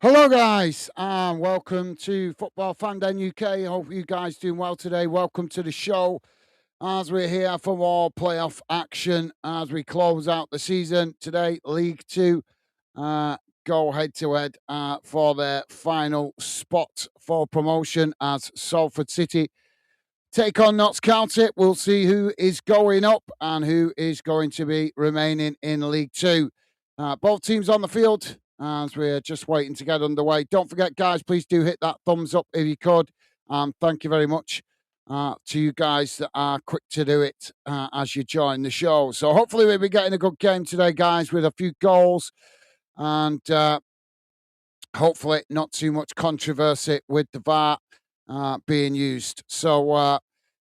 Hello, guys, and welcome to Football Fan Den UK. Hope you guys doing well today. Welcome to the show as we're here for more playoff action as we close out the season today. League Two go head to head for their final spot for promotion as Salford City take on Notts County. We'll see who is going up and who is going to be remaining in League Two. Both teams on the field as we're just waiting to get underway. Don't forget, guys, please do hit that thumbs up if you could. Thank you very much to you guys that are quick to do it as you join the show. So hopefully we'll be getting a good game today, guys, with a few goals and hopefully not too much controversy with the VAR being used. So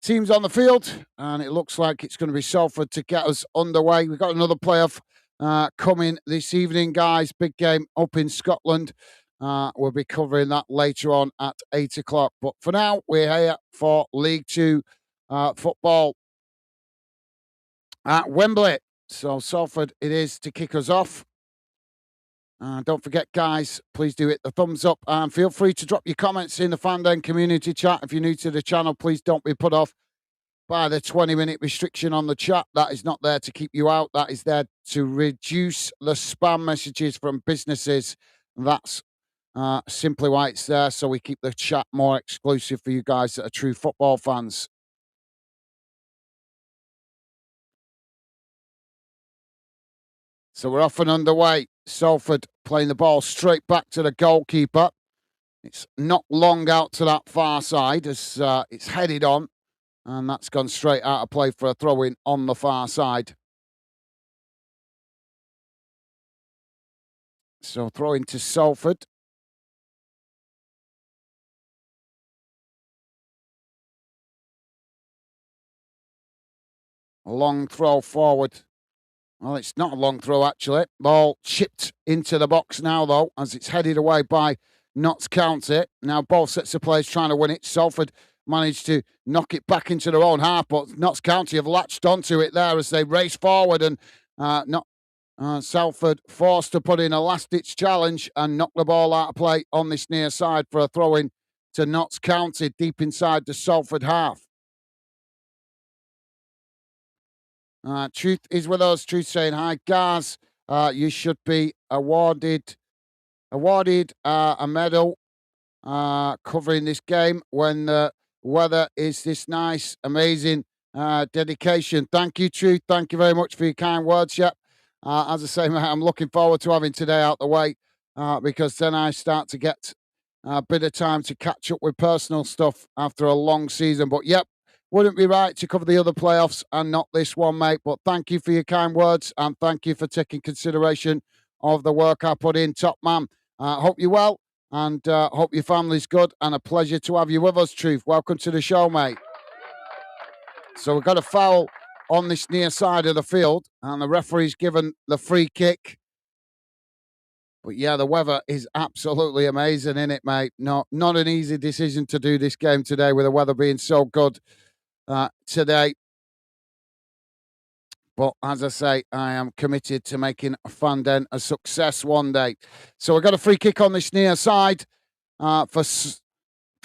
teams on the field, and it looks like it's going to be Salford to get us underway. We've got another playoff coming this evening, guys. Big game up in Scotland. We'll be covering that later on at 8 o'clock. But for now, we're here for League Two football at Wembley. So Salford it is to kick us off. Don't forget, guys, please do hit the thumbs up and feel free to drop your comments in the Fandom community chat. If you're new to the channel, please don't be put off by the 20-minute restriction on the chat. That is not there to keep you out. That is there to reduce the spam messages from businesses. That's simply why it's there, so we keep the chat more exclusive for you guys that are true football fans. So we're off and underway. Salford playing the ball straight back to the goalkeeper. It's not long out to that far side as it's headed on. And that's gone straight out of play for a throw-in on the far side. So throw to Salford. A long throw forward. Well, it's not a long throw, actually. Ball chipped into the box now, though, as it's headed away by Notts County. Now both sets of players trying to win it. Salford managed to knock it back into their own half, but Notts County have latched onto it there as they race forward, and Salford forced to put in a last-ditch challenge and knock the ball out of play on this near side for a throw-in to Notts County deep inside the Salford half. Truth is with us. Truth saying hi, Gaz. You should be awarded a medal covering this game when the weather is this nice, amazing. Dedication. Thank you, Truth. Thank you very much for your kind words. Yep. As I say, mate, I'm looking forward to having today out the way because then I start to get a bit of time to catch up with personal stuff after a long season. But yep, wouldn't be right to cover the other playoffs and not this one, mate. But thank you for your kind words and thank you for taking consideration of the work I put in. Top man. Hope you're well and hope your family's good and a pleasure to have you with us, Truth. Welcome to the show, mate. So we've got a foul on this near side of the field and the referee's given the free kick. But yeah, the weather is absolutely amazing, isn't it, mate? Not an easy decision to do this game today with the weather being so good today. But as I say, I am committed to making Fandon a success one day. So we've got a free kick on this near side for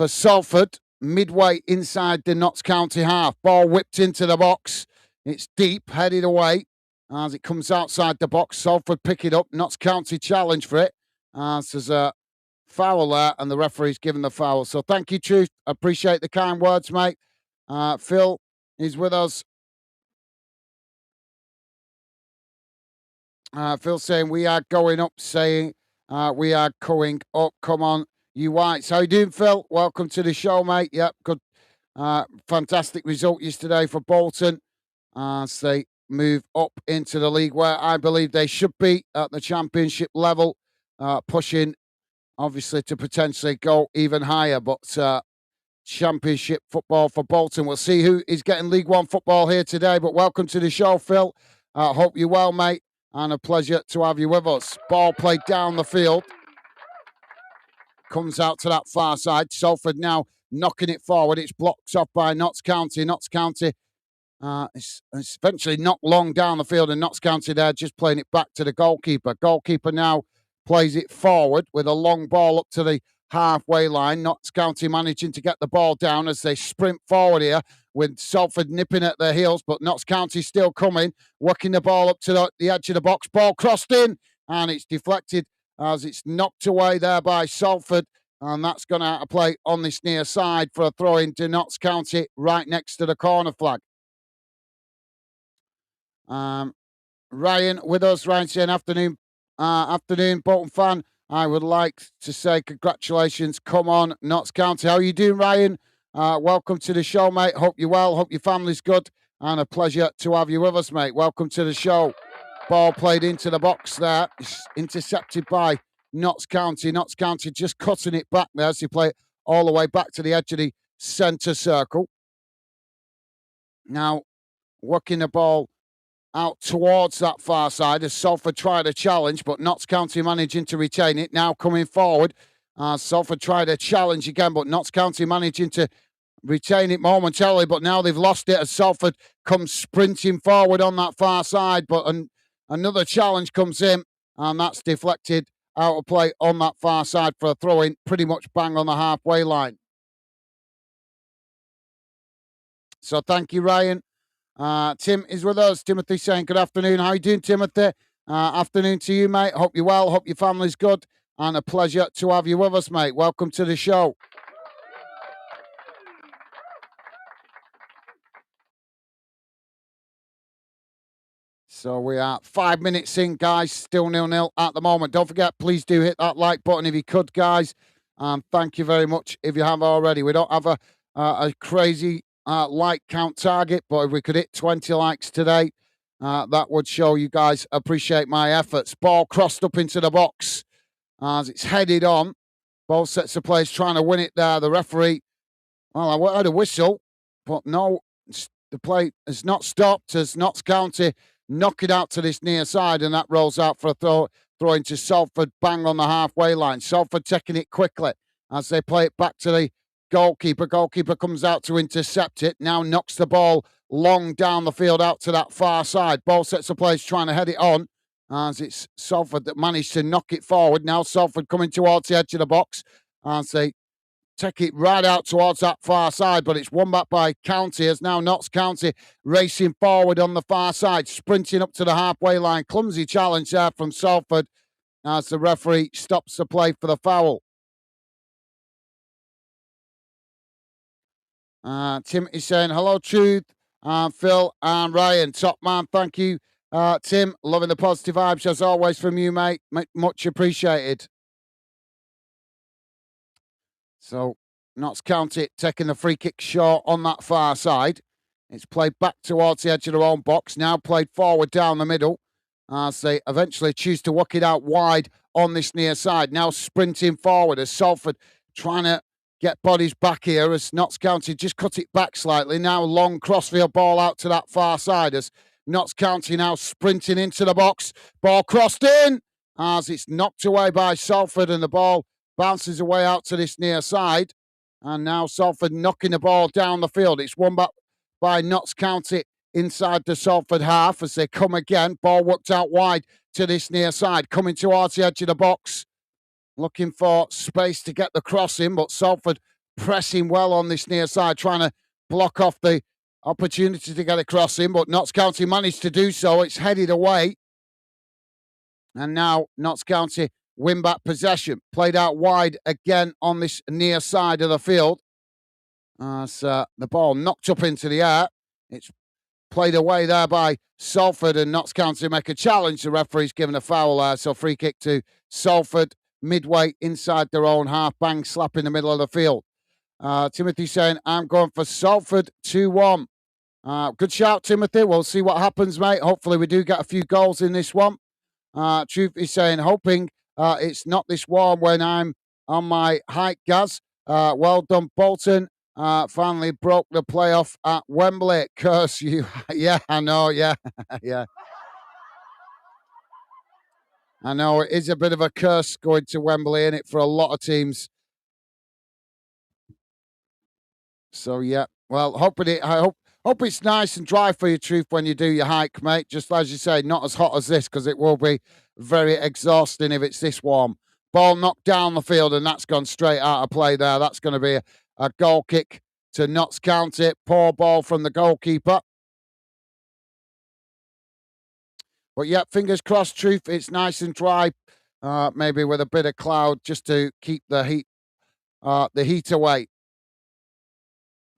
Salford, midway inside the Notts County half. Ball whipped into the box. It's deep, headed away. As it comes outside the box, Salford pick it up. Notts County challenge for it. So there's a foul there, and the referee's given the foul. So thank you, Truth. Appreciate the kind words, mate. Phil is with us. Phil saying we are going up, saying we are going up. Come on, you Whites. How you doing, Phil? Welcome to the show, mate. Yep, good. Fantastic result yesterday for Bolton as they move up into the league where I believe they should be at the championship level, pushing obviously to potentially go even higher. But championship football for Bolton. We'll see who is getting League One football here today. But welcome to the show, Phil. Hope you're well, mate, and a pleasure to have you with us. Ball played down the field. Comes out to that far side. Salford now knocking it forward. It's blocked off by Notts County. Notts County it's eventually knocked long down the field, and Notts County there just playing it back to the goalkeeper. Goalkeeper now plays it forward with a long ball up to the halfway line. Notts County managing to get the ball down as they sprint forward here with Salford nipping at their heels, but Notts County still coming, working the ball up to the edge of the box. Ball crossed in, and it's deflected as it's knocked away there by Salford, and that's gone out of play on this near side for a throw into Notts County right next to the corner flag. Ryan with us. Ryan saying, afternoon, Bolton fan. I would like to say congratulations. Come on, Notts County. How are you doing, Ryan? Welcome to the show, mate. Hope you're well. Hope your family's good. And a pleasure to have you with us, mate. Welcome to the show. Ball played into the box there. It's intercepted by Notts County. Notts County just cutting it back there as they play it all the way back to the edge of the centre circle. Now, working the ball out towards that far side as Salford tried a challenge, but Notts County managing to retain it. Now coming forward, Salford tried a challenge again, but Notts County managing to retain it momentarily, but now they've lost it as Salford comes sprinting forward on that far side, but another challenge comes in, and that's deflected out of play on that far side for a throw-in, pretty much bang on the halfway line. So thank you, Ryan. Tim is with us. Timothy saying, good afternoon. How are you doing, Timothy? Afternoon to you, mate. Hope you're well. Hope your family's good. And a pleasure to have you with us, mate. Welcome to the show. So we are 5 minutes in, guys. Still 0-0 at the moment. Don't forget, please do hit that like button if you could, guys. Thank you very much if you have already. We don't have a crazy like count target, but if we could hit 20 likes today, that would show you guys appreciate my efforts. Ball crossed up into the box as it's headed on. Both sets of players trying to win it there. The referee, well, I heard a whistle, but no, the play has not stopped as Notts County knock it out to this near side, and that rolls out for a throw into Salford, bang on the halfway line. Salford taking it quickly as they play it back to the goalkeeper. Goalkeeper comes out to intercept it. Now knocks the ball long down the field out to that far side. Ball sets of players trying to head it on as it's Salford that managed to knock it forward. Now Salford coming towards the edge of the box as they take it right out towards that far side, but it's won back by County as now Notts County racing forward on the far side, sprinting up to the halfway line. Clumsy challenge there from Salford as the referee stops the play for the foul. Tim is saying, hello, Truth, Phil and Ryan. Top man, thank you. Tim, loving the positive vibes as always from you, mate. Much appreciated. So, Notts County taking the free kick short on that far side. It's played back towards the edge of their own box, now played forward down the middle as they eventually choose to work it out wide on this near side. Now sprinting forward as Salford trying to get bodies back here as Notts County just cut it back slightly. Now long crossfield ball out to that far side as Notts County now sprinting into the box. Ball crossed in as it's knocked away by Salford and the ball bounces away out to this near side. And now Salford knocking the ball down the field. It's won back by Notts County inside the Salford half as they come again. Ball worked out wide to this near side. Coming towards the edge of the box. Looking for space to get the cross in, but Salford pressing well on this near side, trying to block off the opportunity to get a cross in, but Notts County managed to do so. It's headed away. And now Notts County win back possession. Played out wide again on this near side of the field. As the ball knocked up into the air. It's played away there by Salford, and Notts County make a challenge. The referee's given a foul there, so free kick to Salford midway inside their own half. Bang slap in the middle of the field. Timothy saying, I'm going for Salford 2-1. Good shout, Timothy. We'll see what happens, mate. Hopefully we do get a few goals in this one. Truth is saying, hoping it's not this warm when I'm on my hike, Gaz. Well done, Bolton. Finally broke the playoff at Wembley. Curse you. Yeah, I know. Yeah, yeah. I know it is a bit of a curse going to Wembley, isn't it, for a lot of teams. So, yeah. Well, I hope Hope it's nice and dry for you, Truth, when you do your hike, mate. Just as you say, not as hot as this, because it will be very exhausting if it's this warm. Ball knocked down the field, and that's gone straight out of play there. That's going to be a goal kick to Notts County. Poor ball from the goalkeeper. But yeah, fingers crossed, Truth. It's nice and dry, maybe with a bit of cloud just to keep the heat away.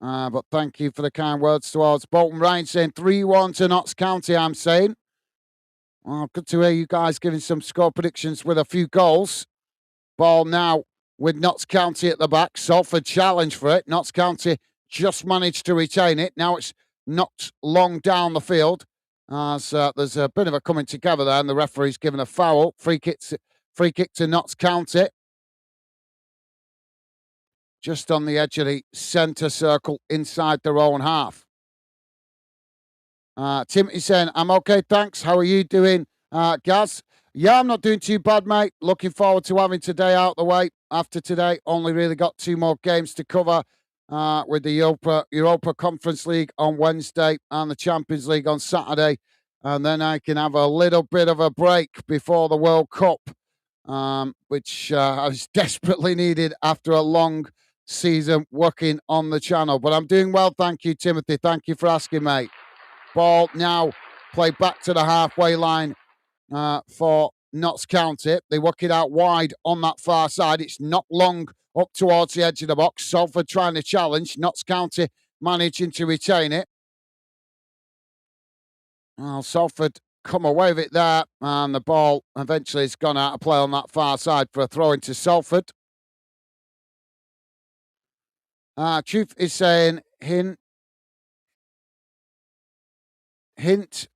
But thank you for the kind words towards Bolton. Ryan saying 3-1 to Notts County, I'm saying. Oh, good to hear you guys giving some score predictions with a few goals. Ball now with Notts County at the back. Salford challenge for it. Notts County just managed to retain it. Now it's knocked long down the field. So there's a bit of a coming together there, and the referee's given a foul. Free kick to Notts County. Just on the edge of the centre circle inside their own half. Timothy saying, I'm okay, thanks. How are you doing, Gaz? Yeah, I'm not doing too bad, mate. Looking forward to having today out the way. After today, only really got 2 more games to cover with the Europa Conference League on Wednesday and the Champions League on Saturday. And then I can have a little bit of a break before the World Cup, which is desperately needed after a long season working on the channel. But I'm doing well, thank you, Timothy. Thank you for asking, mate. Ball now played back to the halfway line for Notts County. They work it out wide on that far side. It's not long up towards the edge of the box. Salford trying to challenge. Notts County managing to retain it. Well, Salford come away with it there, and the ball eventually has gone out of play on that far side for a throw into Salford. Truth is saying, hint,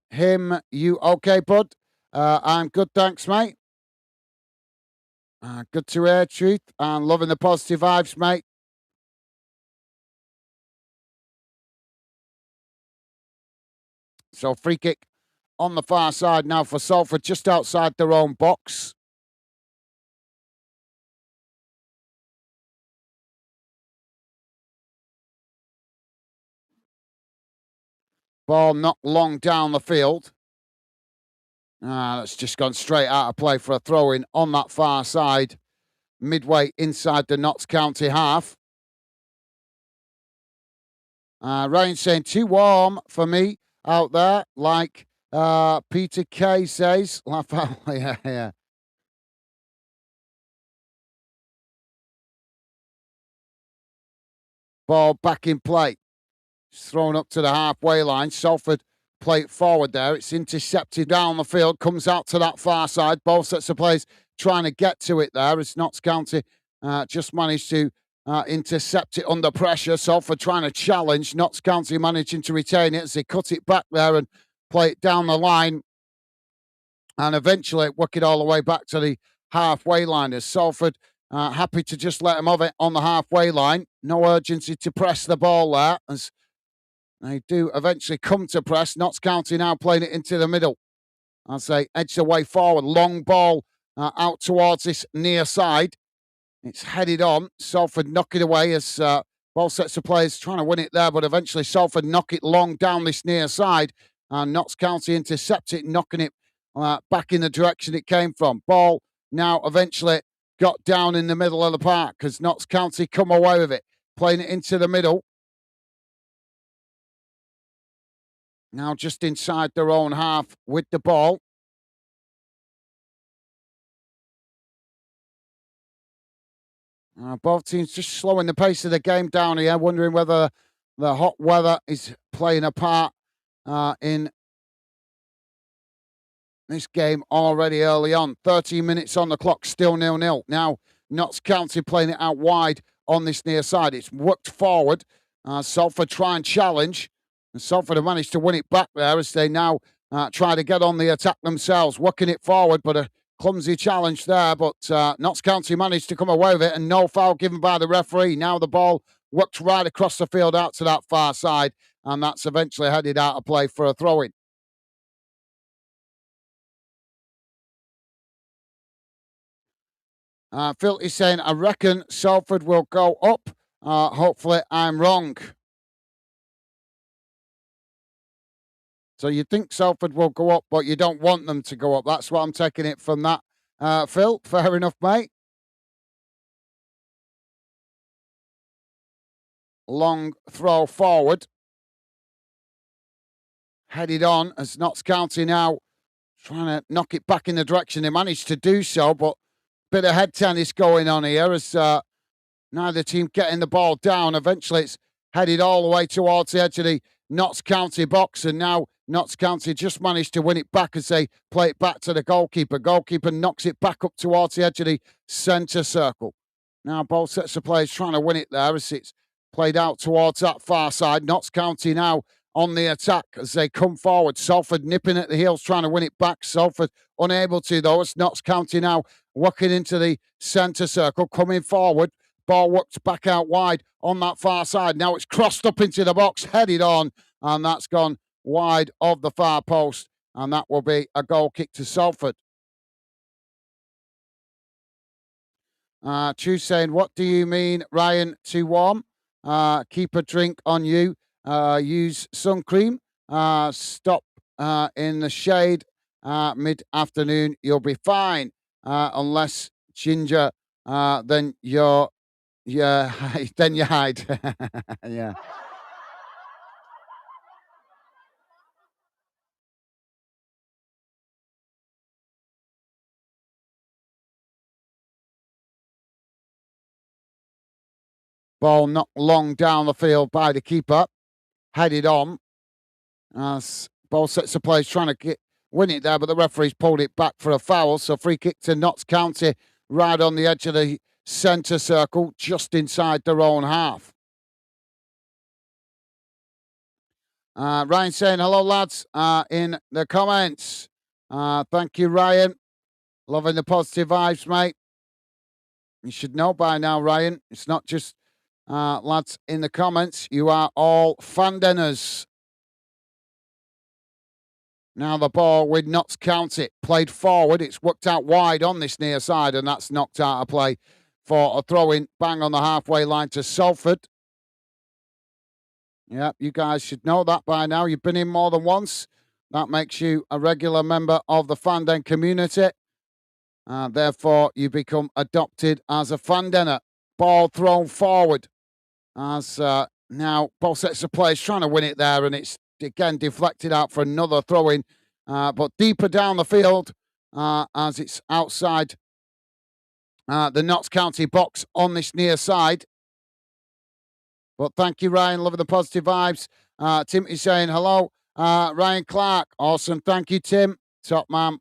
him, you okay, bud? I'm good, thanks, mate. Good to hear, Truth, and loving the positive vibes, mate. So free kick on the far side now for Salford, just outside their own box. Ball not long down the field. That's just gone straight out of play for a throw-in on that far side, midway inside the Notts County half. Ryan saying, too warm for me out there, like Peter Kay says. Yeah. Ball back in play. It's thrown up to the halfway line. Salford play it forward there. It's intercepted down the field, comes out to that far side. Both sets of players trying to get to it there. It's Notts County just managed to intercept it under pressure. Salford trying to challenge. Notts County managing to retain it as they cut it back there and play it down the line. And eventually work it all the way back to the halfway line as Salford happy to just let them have it on the halfway line. No urgency to press the ball there as they do eventually come to press. Notts County now playing it into the middle as they edge the way forward. Long ball out towards this near side. It's headed on. Salford knock it away as both sets of players trying to win it there, but eventually Salford knock it long down this near side. And Notts County intercept it, knocking it back in the direction it came from. Ball now eventually got down in the middle of the park because Notts County come away with it, playing it into the middle. Now just inside their own half with the ball. Both teams just slowing the pace of the game down here, wondering whether the hot weather is playing a part in this game already early on. 13 minutes on the clock, still 0-0. Now, Notts County playing it out wide on this near side. It's worked forward. Salford try and challenge. And Salford have managed to win it back there as they now try to get on the attack themselves, working it forward, but a clumsy challenge there. But Notts County managed to come away with it and no foul given by the referee. Now the ball worked right across the field out to that far side, and that's eventually headed out of play for a throw-in. Phil is saying, I reckon Salford will go up. Hopefully I'm wrong. So you think Salford will go up, but you don't want them to go up. That's what I'm taking it from that. Phil, fair enough, mate. Long throw forward. Headed on as Notts County now trying to knock it back in the direction they managed to do so, but bit of head tennis going on here as neither team getting the ball down. Eventually, it's headed all the way towards the edge of the Notts County box, and now Notts County just managed to win it back as they play it back to the goalkeeper. Goalkeeper knocks it back up towards the edge of the centre circle. Now, both sets of players trying to win it there as it's played out towards that far side. Notts County now on the attack as they come forward. Salford nipping at the heels, trying to win it back. Salford unable to, though. It's Notts County now walking into the centre circle, coming forward. Ball works back out wide on that far side. Now it's crossed up into the box, headed on, and that's gone wide of the far post. And that will be a goal kick to Salford. Chu saying, what do you mean, Ryan, too warm? Keep a drink on you. Use sun cream. Stop in the shade mid-afternoon. You'll be fine. Unless ginger, then you're yeah, then you hide. Yeah. Ball not long down the field by the keeper. Headed on. As ball sets the players trying to win it there, but the referee's pulled it back for a foul. So free kick to Notts County right on the edge of the centre circle, just inside their own half. Ryan saying, hello, lads, in the comments. Thank you, Ryan. Loving the positive vibes, mate. You should know by now, Ryan. It's not just lads in the comments. You are all fandeners. Now the ball with Notts County played forward. It's worked out wide on this near side, and that's knocked out of play for a throw-in bang on the halfway line to Salford. Yep, you guys should know that by now. You've been in more than once. That makes you a regular member of the Fanden community. Therefore, you become adopted as a Fandener. Ball thrown forward as now both sets of players trying to win it there, and it's again deflected out for another throw-in, but deeper down the field as it's outside the Notts County box on this near side. But thank you, Ryan. Loving the positive vibes. Tim is saying hello. Ryan Clark. Awesome. Thank you, Tim. Top man.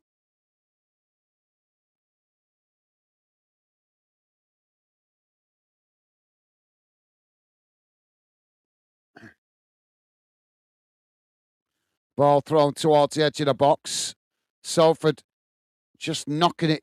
Ball thrown towards the edge of the box. Salford just knocking it.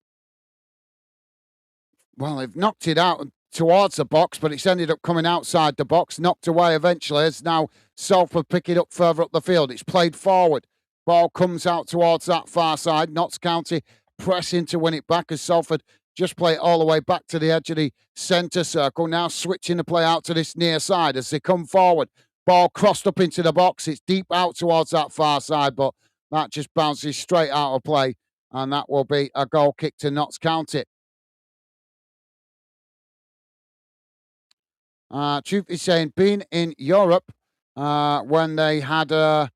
Well, they've knocked it out towards the box, but it's ended up coming outside the box, knocked away eventually. It's now Salford pick it up further up the field. It's played forward. Ball comes out towards that far side. Notts County pressing to win it back as Salford just play it all the way back to the edge of the centre circle. Now switching the play out to this near side as they come forward. Ball crossed up into the box. It's deep out towards that far side, but that just bounces straight out of play, and that will be a goal kick to Notts County. Truth is saying, been in Europe when they had a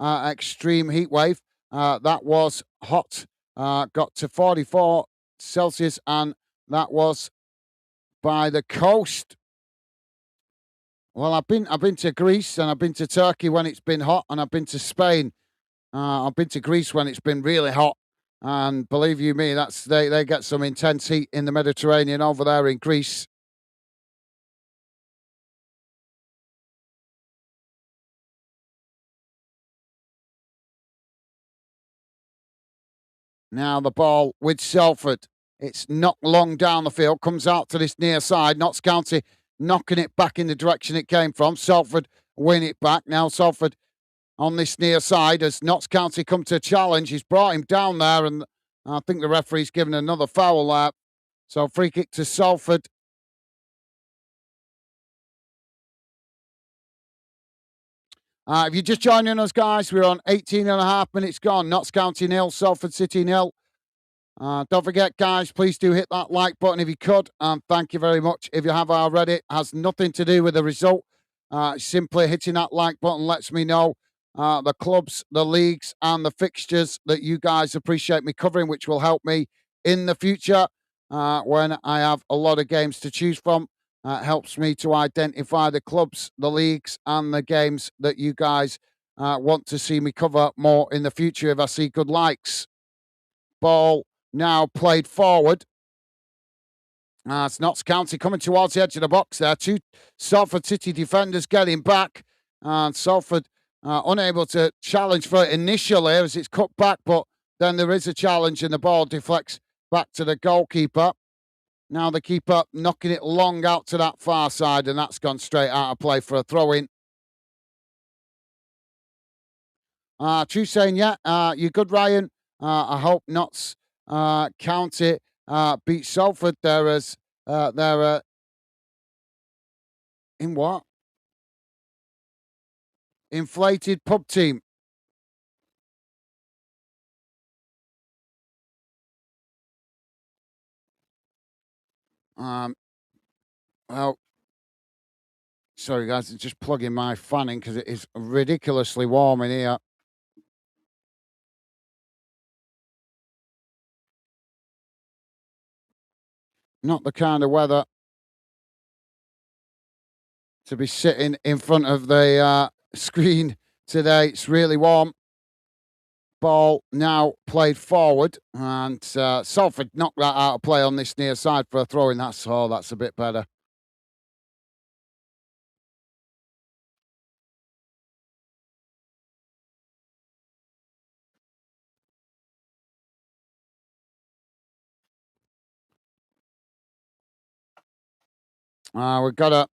extreme heat wave. That was hot. Got to 44 Celsius, and that was by the coast. Well, I've been to Greece, and I've been to Turkey when it's been hot, and I've been to Spain. I've been to Greece when it's been really hot, and believe you me, that's they get some intense heat in the Mediterranean over there in Greece. Now the ball with Salford. It's knocked long down the field, comes out to this near side. Notts County knocking it back in the direction it came from. Salford win it back. Now Salford on this near side as Notts County come to challenge. He's brought him down there, and I think the referee's given another foul there. So free kick to Salford. If you're just joining us, guys, we're on 18 and a half minutes gone. Notts County nil, Salford City nil. Don't forget, guys, please do hit that like button if you could. Thank you very much if you have already. It has nothing to do with the result. Simply hitting that like button lets me know the clubs, the leagues, and the fixtures that you guys appreciate me covering, which will help me in the future when I have a lot of games to choose from. It helps me to identify the clubs, the leagues, and the games that you guys want to see me cover more in the future if I see good likes. Ball now played forward. It's Notts County coming towards the edge of the box there. Two Salford City defenders getting back. And Salford unable to challenge for it initially as it's cut back, but then there is a challenge and the ball deflects back to the goalkeeper. Now the keeper knocking it long out to that far side, and that's gone straight out of play for a throw-in. True saying, yeah, you're good, Ryan. I hope Notts County beat Salford. They're in what? Inflated pub team. Well, sorry guys, it's just plugging my fan in because it is ridiculously warm in here. Not the kind of weather to be sitting in front of the screen today. It's really warm. Ball now played forward, and Salford knocked that out of play on this near side for a throw-in. That's a bit better. We've got a.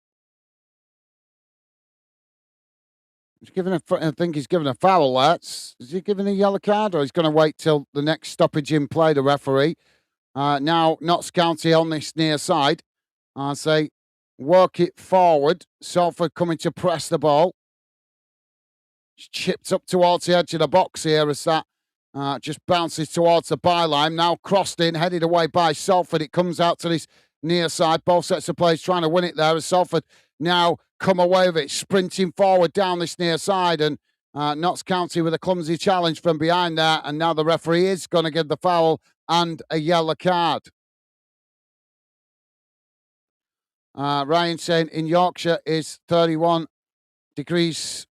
I think he's given a foul. Is he giving a yellow card, or he's going to wait till the next stoppage in play? The referee. Now Notts County on this near side. I say, work it forward. Salford coming to press the ball. It's chipped up towards the edge of the box here as that just bounces towards the byline. Now crossed in, headed away by Salford. It comes out to this near side. Both sets of players trying to win it there as Salford now come away with it, sprinting forward down this near side. And Notts County with a clumsy challenge from behind there. And now the referee is going to give the foul and a yellow card. Ryan saying in Yorkshire is 31 degrees.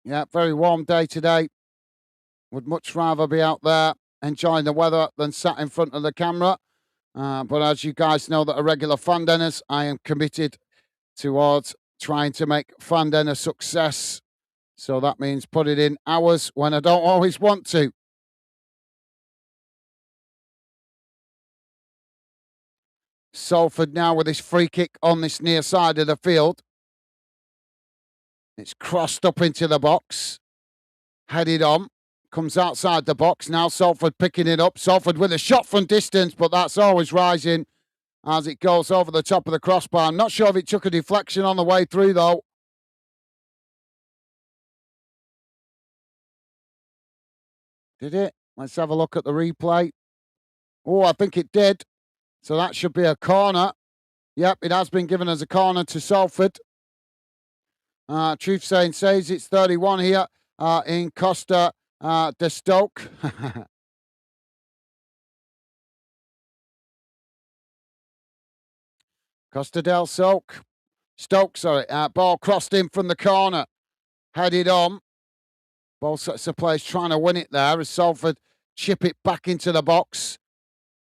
Yeah, very warm day today. Would much rather be out there enjoying the weather than sat in front of the camera. But as you guys know that are regular fan dinners, I am committed towards trying to make fan dinner a success. So that means put it in hours when I don't always want to. Salford now with this free kick on this near side of the field. It's crossed up into the box. Headed on. Comes outside the box. Now Salford picking it up. Salford with a shot from distance, but that's always rising as it goes over the top of the crossbar. I'm not sure if it took a deflection on the way through, though. Did it? Let's have a look at the replay. Oh, I think it did. So that should be a corner. Yep, it has been given as a corner to Salford. Truth saying says it's 31 here in Costa de Stoke. Costa del Stoke. Stoke, sorry. Ball crossed in from the corner. Headed on. Both sets of players trying to win it there as Salford chip it back into the box.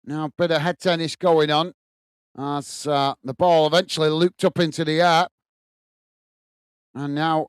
Now a bit of head tennis going on as the ball eventually looped up into the air. And now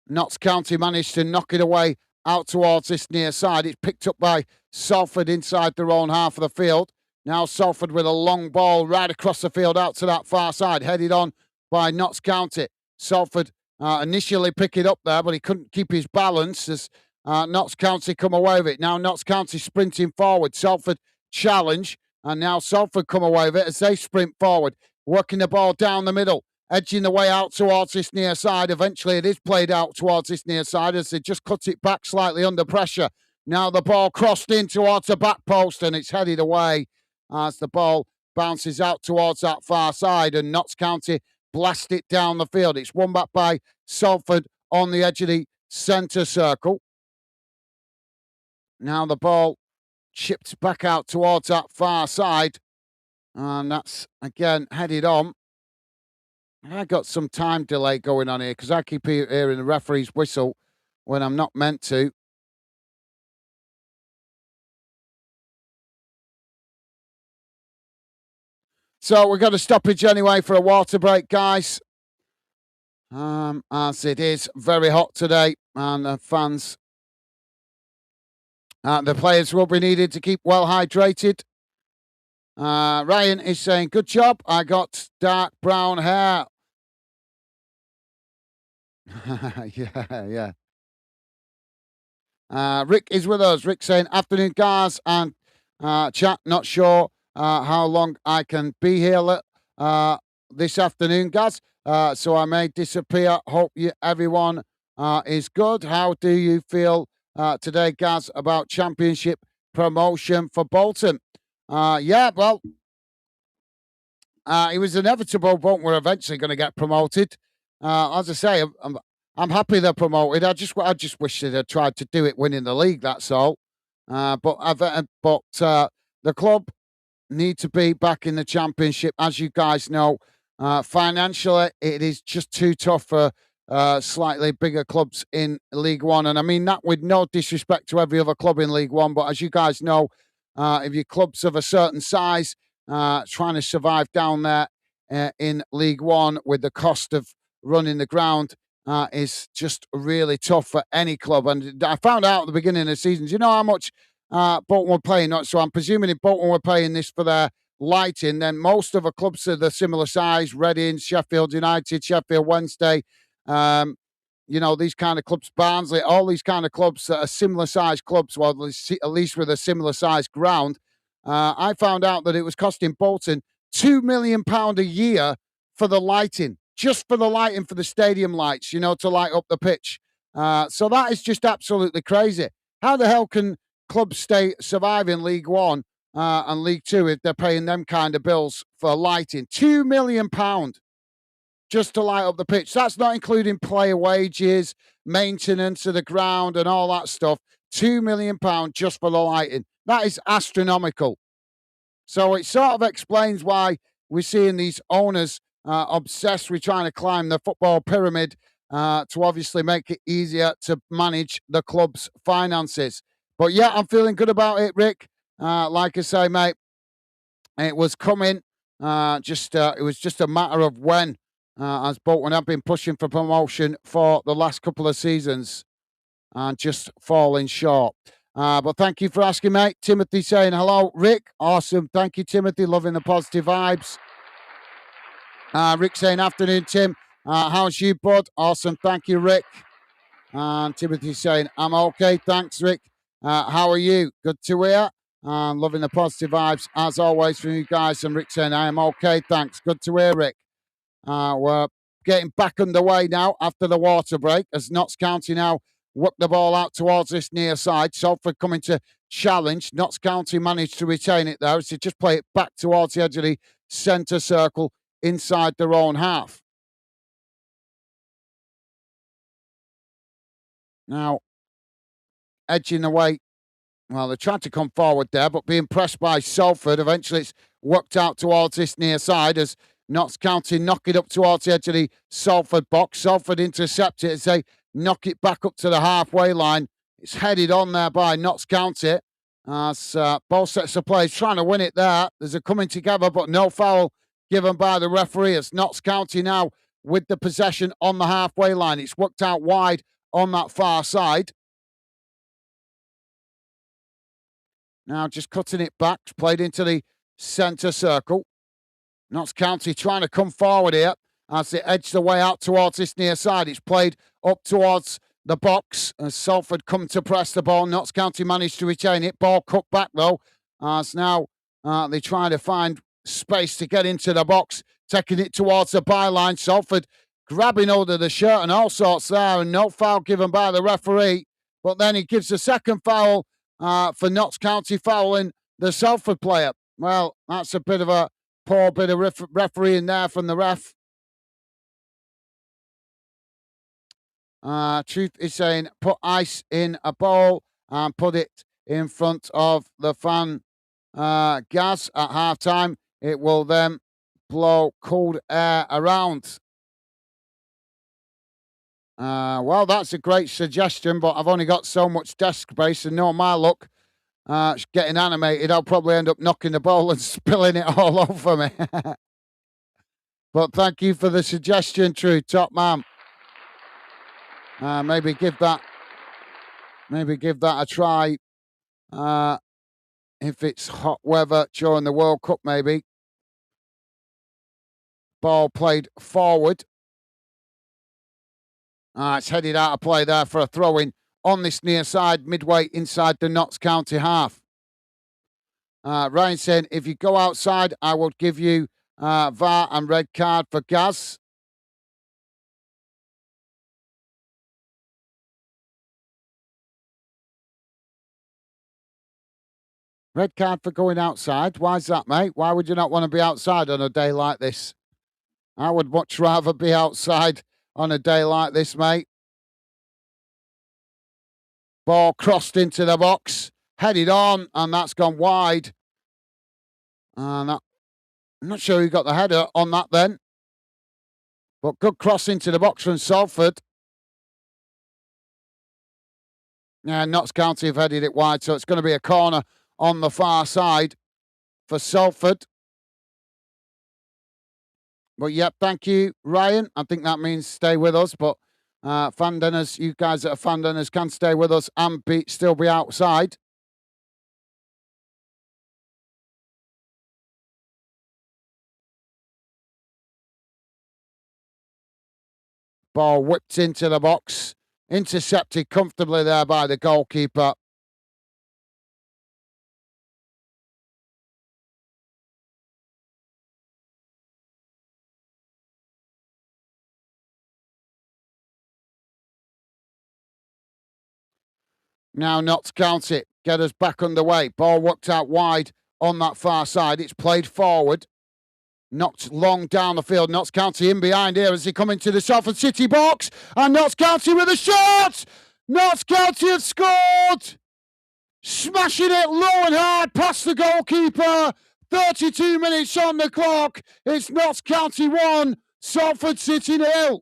Notts County managed to knock it away out towards this near side. It's picked up by Salford inside their own half of the field. Now Salford with a long ball right across the field out to that far side, headed on by Notts County. Salford initially pick it up there, but he couldn't keep his balance as Notts County come away with it. Now Notts County sprinting forward. Salford challenge, and now Salford come away with it as they sprint forward, working the ball down the middle. edging the way out towards this near side. Eventually, it is played out towards this near side as they just cut it back slightly under pressure. Now the ball crossed in towards the back post and it's headed away as the ball bounces out towards that far side and Notts County blast it down the field. It's won back by Salford on the edge of the centre circle. Now the ball chipped back out towards that far side. And that's, again, headed on. I got some time delay going on here because I keep hearing the referee's whistle when I'm not meant to. So we've got a stoppage anyway for a water break, guys. As it is very hot today, and the fans, the players will be needed to keep well hydrated. Ryan is saying, good job. I got dark brown hair. yeah. Rick is with us. Rick saying, afternoon, guys, and chat. Not sure how long I can be here this afternoon, guys. So I may disappear. Hope everyone is good. How do you feel today, Gaz, about championship promotion for Bolton? Yeah, well, it was inevitable Bolton were eventually going to get promoted. As I say, I'm happy they're promoted. I just wish they'd have tried to do it winning the league. That's all. But the club need to be back in the championship, as you guys know. Financially, it is just too tough for slightly bigger clubs in League One. And I mean that with no disrespect to every other club in League One. But as you guys know, if your club's of a certain size, trying to survive down there in League One with the cost of running the ground is just really tough for any club. And I found out at the beginning of the season, do you know how much Bolton were paying? So I'm presuming if Bolton were paying this for their lighting, then most of the clubs are the similar size, Reading, Sheffield United, Sheffield Wednesday, these kind of clubs, Barnsley, all these kind of clubs that are similar size clubs, well, at least with a similar size ground. I found out that it was costing Bolton £2 million a year for the lighting, just for the lighting for the stadium lights, to light up the pitch. So that is just absolutely crazy. How the hell can clubs survive in League One and League Two if they're paying them kind of bills for lighting? £2 million just to light up the pitch. That's not including player wages, maintenance of the ground and all that stuff. £2 million just for the lighting. That is astronomical. So it sort of explains why we're seeing these owners obsessed with trying to climb the football pyramid to obviously make it easier to manage the club's finances. But yeah, I'm feeling good about it, Rick. Like I say, mate, it was coming. It was just a matter of when, as Bolton have been pushing for promotion for the last couple of seasons and just falling short. But thank you for asking, mate. Timothy saying hello. Rick, awesome. Thank you, Timothy. Loving the positive vibes. Rick saying, afternoon, Tim. How's you, bud? Awesome. Thank you, Rick. And Timothy saying, I'm okay. Thanks, Rick. How are you? Good to hear. Loving the positive vibes, as always, from you guys. And Rick saying, I am okay. Thanks. Good to hear, Rick. We're getting back underway now after the water break as Notts County now work the ball out towards this near side. Salford coming to challenge. Notts County managed to retain it there. So just play it back towards the edge of the centre circle inside their own half. Now, edging away. Well, they tried to come forward there, but being pressed by Salford, eventually it's worked out towards this near side as Notts County knock it up towards the edge of the Salford box. Salford intercept it as they knock it back up to the halfway line. It's headed on there by Notts County. As both sets of players trying to win it there. There's a coming together, but no foul given by the referee. It's Notts County now with the possession on the halfway line. It's worked out wide on that far side. Now just cutting it back, played into the centre circle. Notts County trying to come forward here as they edge the way out towards this near side. It's played up towards the box as Salford come to press the ball. Notts County managed to retain it. Ball cut back though as now they try to find space to get into the box, taking it towards the byline. Salford grabbing hold of the shirt and all sorts there, and no foul given by the referee. But then he gives the second foul for Notts County fouling the Salford player. Well, that's a bit of a poor bit of refereeing there from the ref. Truth is saying, put ice in a bowl and put it in front of the fan gas at half time. It will then blow cold air around. Well, that's a great suggestion, but I've only got so much desk space, and no, my luck, getting animated, I'll probably end up knocking the bowl and spilling it all over me. But thank you for the suggestion, True, top man. Maybe give that a try. If it's hot weather during the World Cup, maybe. Ball played forward. It's headed out of play there for a throw-in on this near side, midway inside the Notts County half. Ryan saying, if you go outside, I will give you VAR and red card for Gaz. Red card for going outside. Why's that, mate? Why would you not want to be outside on a day like this? I would much rather be outside on a day like this, mate. Ball crossed into the box, headed on, and that's gone wide. And I'm not sure who got the header on that then. But good cross into the box from Salford. Yeah, Notts County have headed it wide, so it's going to be a corner on the far side for Salford. But yep, thank you, Ryan. I think that means stay with us. But fan dinners, you guys that are fan dinners can stay with us and still be outside. Ball whipped into the box. Intercepted comfortably there by the goalkeeper. Now Notts County get us back underway. Ball worked out wide on that far side. It's played forward. Knocked long down the field. Notts County in behind here as they come into the Salford City box. And Notts County with a shot! Notts County have scored! Smashing it low and hard past the goalkeeper. 32 minutes on the clock. It's Notts County 1, Salford City 0.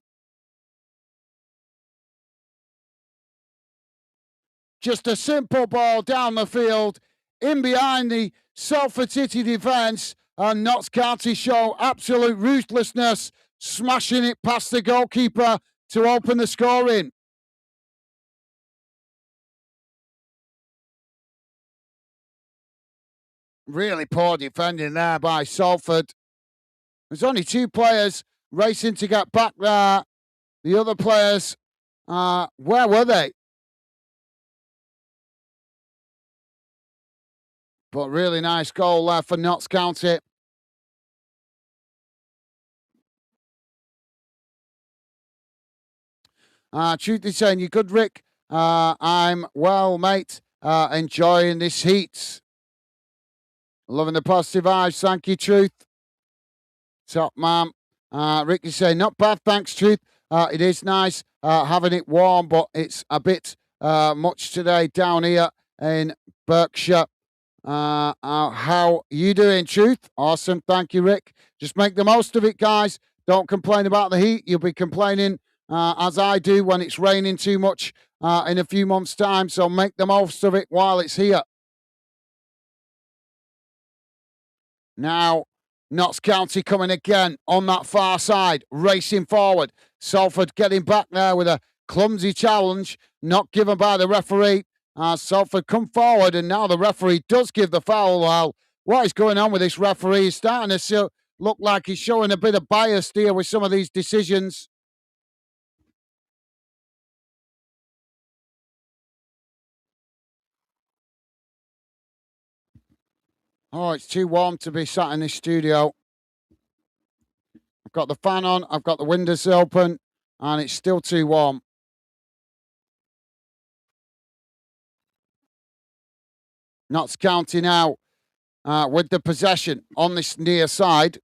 Just a simple ball down the field, in behind the Salford City defence, and Notts County show absolute ruthlessness, smashing it past the goalkeeper to open the scoring. Really poor defending there by Salford. There's only two players racing to get back there. The other players, where were they? But really nice goal there for Notts County. Truth is saying, you good, Rick? I'm well, mate. Enjoying this heat. Loving the positive vibes. Thank you, Truth. Top man. Rick is saying, not bad, thanks, Truth. It is nice having it warm, but it's a bit much today down here in Berkshire. How you doing, Truth? Awesome. Thank you, Rick. Just make the most of it, guys. Don't complain about the heat. You'll be complaining, as I do, when it's raining too much in a few months' time. So make the most of it while it's here. Now, Notts County coming again on that far side, racing forward. Salford getting back there with a clumsy challenge, not given by the referee. Salford come forward, and now the referee does give the foul. Well, what is going on with this referee? He's starting to look like he's showing a bit of bias here with some of these decisions. Oh, it's too warm to be sat in this studio. I've got the fan on, I've got the windows open, and it's still too warm. Notts County now with the possession on this near side,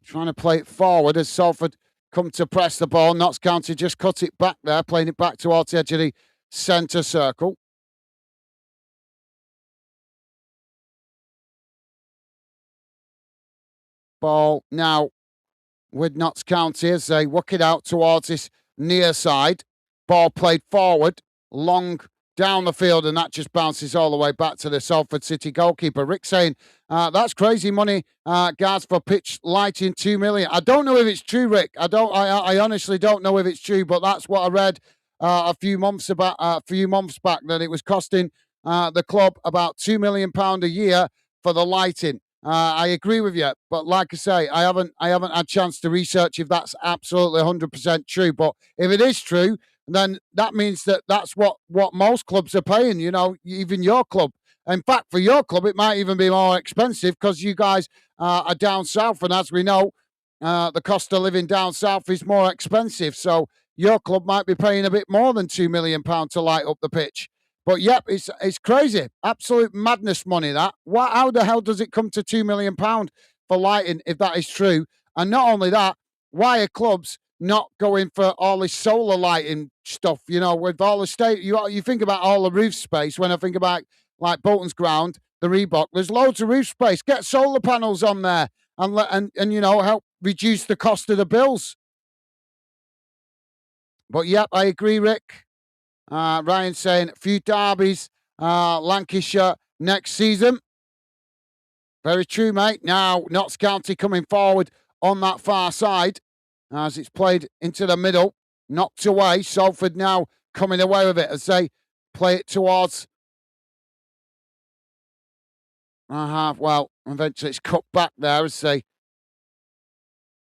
trying to play it forward as Salford come to press the ball. Notts County just cut it back there, playing it back towards the edge of the centre circle. Ball now with Notts County as they work it out towards this near side. Ball played forward, long down the field, and that just bounces all the way back to the Salford City goalkeeper. Rick saying, that's crazy money, guards, for pitch lighting, 2 million. I don't know if it's true, Rick. I honestly don't know if it's true, but that's what I read a few months back, that it was costing the club about £2 million a year for the lighting. I agree with you, but like I say, I haven't had a chance to research if that's absolutely 100% true. But if it is true, then that means that that's what most clubs are paying. You know, even your club. In fact, for your club, it might even be more expensive because you guys are down south, and as we know, the cost of living down south is more expensive. So your club might be paying a bit more than £2 million to light up the pitch. But yep, it's crazy, absolute madness money. That how the hell does it come to £2 million for lighting if that is true? And not only that, why are clubs not going for all this solar lighting stuff? You know, with all the state, you think about all the roof space. When I think about like Bolton's ground, the Reebok, there's loads of roof space. Get solar panels on there and you know help reduce the cost of the bills. But yep, I agree, Rick. Ryan saying a few derbies, Lancashire next season. Very true, mate. Now, Notts County coming forward on that far side as it's played into the middle, knocked away. Salford now coming away with it as they play it towards half. Well, eventually it's cut back there as they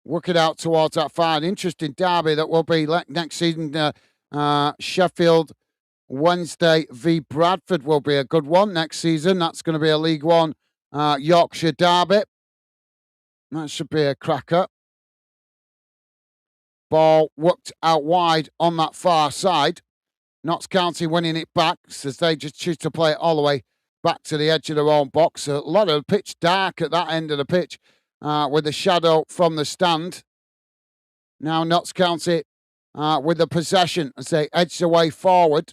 work it out towards that far. An interesting derby that will be next season. Sheffield Wednesday v Bradford will be a good one next season. That's going to be a League One Yorkshire derby. That should be a cracker. Ball worked out wide on that far side. Notts County winning it back as they just choose to play it all the way back to the edge of their own box. A lot of pitch dark at that end of the pitch with the shadow from the stand. Now Notts County with the possession as they edge their way forward.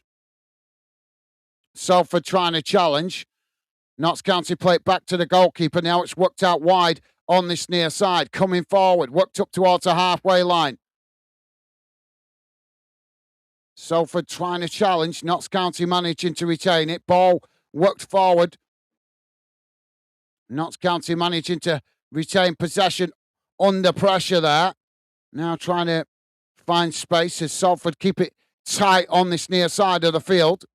Salford trying to challenge. Notts County play it back to the goalkeeper. Now it's worked out wide on this near side. Coming forward, worked up towards the halfway line. Salford trying to challenge. Notts County managing to retain it. Ball worked forward. Notts County managing to retain possession under pressure there. Now trying to find space as Salford keep it tight on this near side of the field.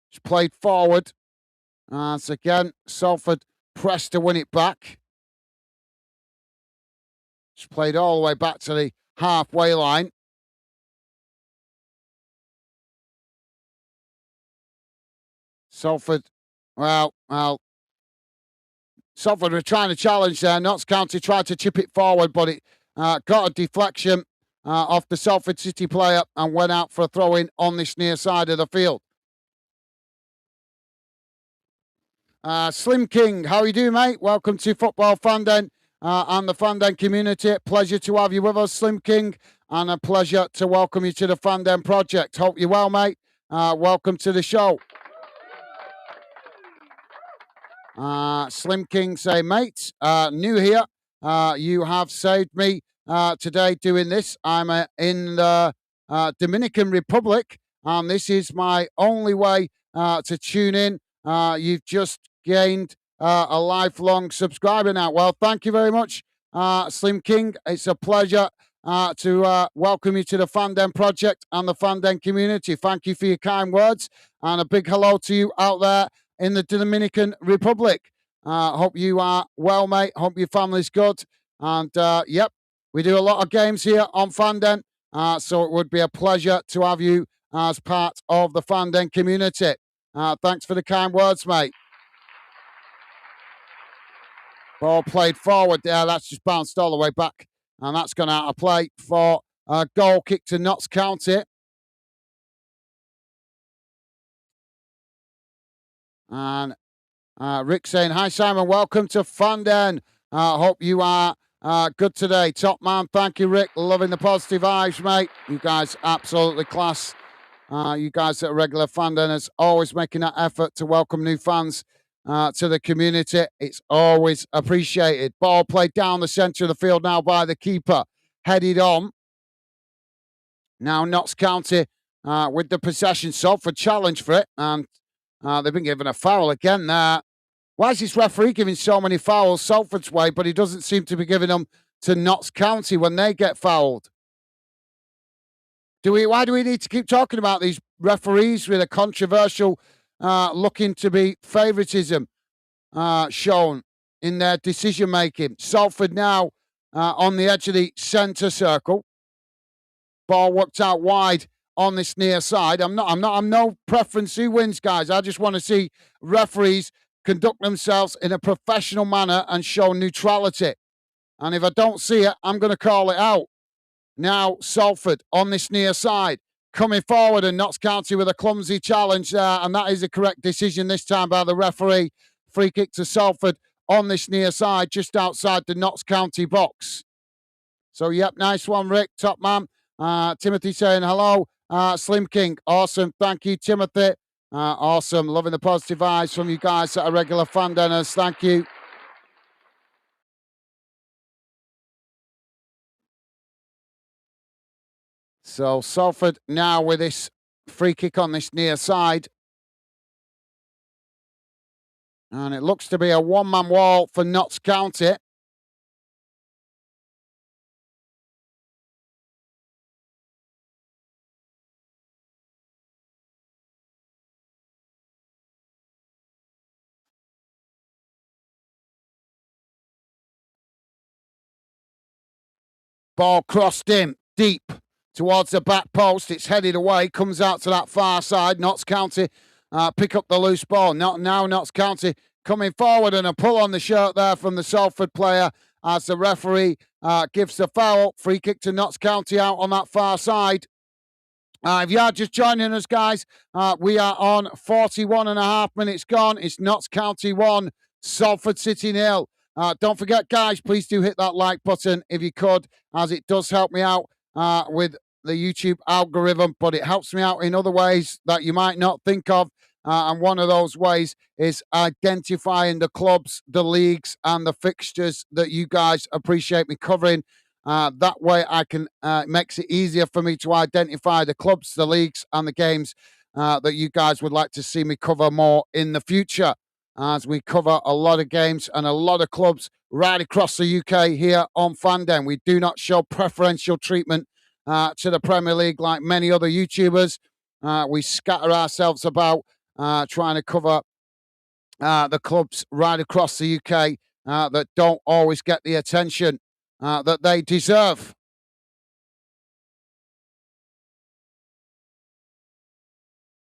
It's played forward. As again, Salford pressed to win it back. It's played all the way back to the halfway line. Salford, Salford were trying to challenge there. Notts County tried to chip it forward, but it got a deflection off the Salford City player and went out for a throw-in on this near side of the field. Slim King, how are you doing, mate? Welcome to Football Fandom and the Fandom community. Pleasure to have you with us, Slim King, and a pleasure to welcome you to the Fandom project. Hope you're well, mate. Welcome to the show. Slim King say, mate, new here. You have saved me today doing this. I'm in the Dominican Republic, and this is my only way to tune in. You've just gained a lifelong subscriber now. Well, thank you very much, Slim King. It's a pleasure to welcome you to the Fandom project and the Fandom community. Thank you for your kind words, and a big hello to you out there in the Dominican Republic. Hope you are well, mate. Hope your family's good. And yep, we do a lot of games here on Fandom, so it would be a pleasure to have you as part of the Fandom community. Thanks for the kind words, mate. Ball played forward there. That's just bounced all the way back. And that's gone out of play for a goal kick to Notts County. And Rick saying, hi, Simon. Welcome to Fanden. Hope you are good today. Top man. Thank you, Rick. Loving the positive vibes, mate. You guys absolutely class. You guys that are regular Fandeners, always making that effort to welcome new fans to the community. It's always appreciated. Ball played down the centre of the field now by the keeper. Headed on. Now Notts County with the possession. Salford challenge for it. And they've been given a foul again there. Why is this referee giving so many fouls Salford's way, but he doesn't seem to be giving them to Notts County when they get fouled? Why do we need to keep talking about these referees with a controversial looking to be favouritism shown in their decision making? Salford now on the edge of the centre circle. Ball worked out wide on this near side. I'm no preference who wins, guys. I just want to see referees conduct themselves in a professional manner and show neutrality. And if I don't see it, I'm going to call it out. Now Salford on this near side, coming forward, and Notts County with a clumsy challenge there, and that is a correct decision this time by the referee. Free kick to Salford on this near side, just outside the Notts County box. So, yep, nice one, Rick, top man. Timothy saying hello. Slim King, awesome. Thank you, Timothy. Awesome. Loving the positive vibes from you guys that are regular Fandeners. Thank you. So Salford now with this free kick on this near side. And it looks to be a one-man wall for Notts County. Ball crossed in deep towards the back post. It's headed away, comes out to that far side. Notts County pick up the loose ball. Not now, Notts County coming forward, and a pull on the shirt there from the Salford player as the referee gives the foul. Free kick to Notts County out on that far side. If you are just joining us, guys, we are on 41 and a half minutes gone. It's Notts County 1, Salford City 0. Don't forget, guys, please do hit that like button if you could, as it does help me out with the YouTube algorithm, but it helps me out in other ways that you might not think of. And one of those ways is identifying the clubs, the leagues, and the fixtures that you guys appreciate me covering. That way I can, it makes it easier for me to identify the clubs, the leagues, and the games that you guys would like to see me cover more in the future, as we cover a lot of games and a lot of clubs right across the UK here on Fanden. We do not show preferential treatment to the Premier League like many other YouTubers. We scatter ourselves about trying to cover the clubs right across the UK that don't always get the attention that they deserve.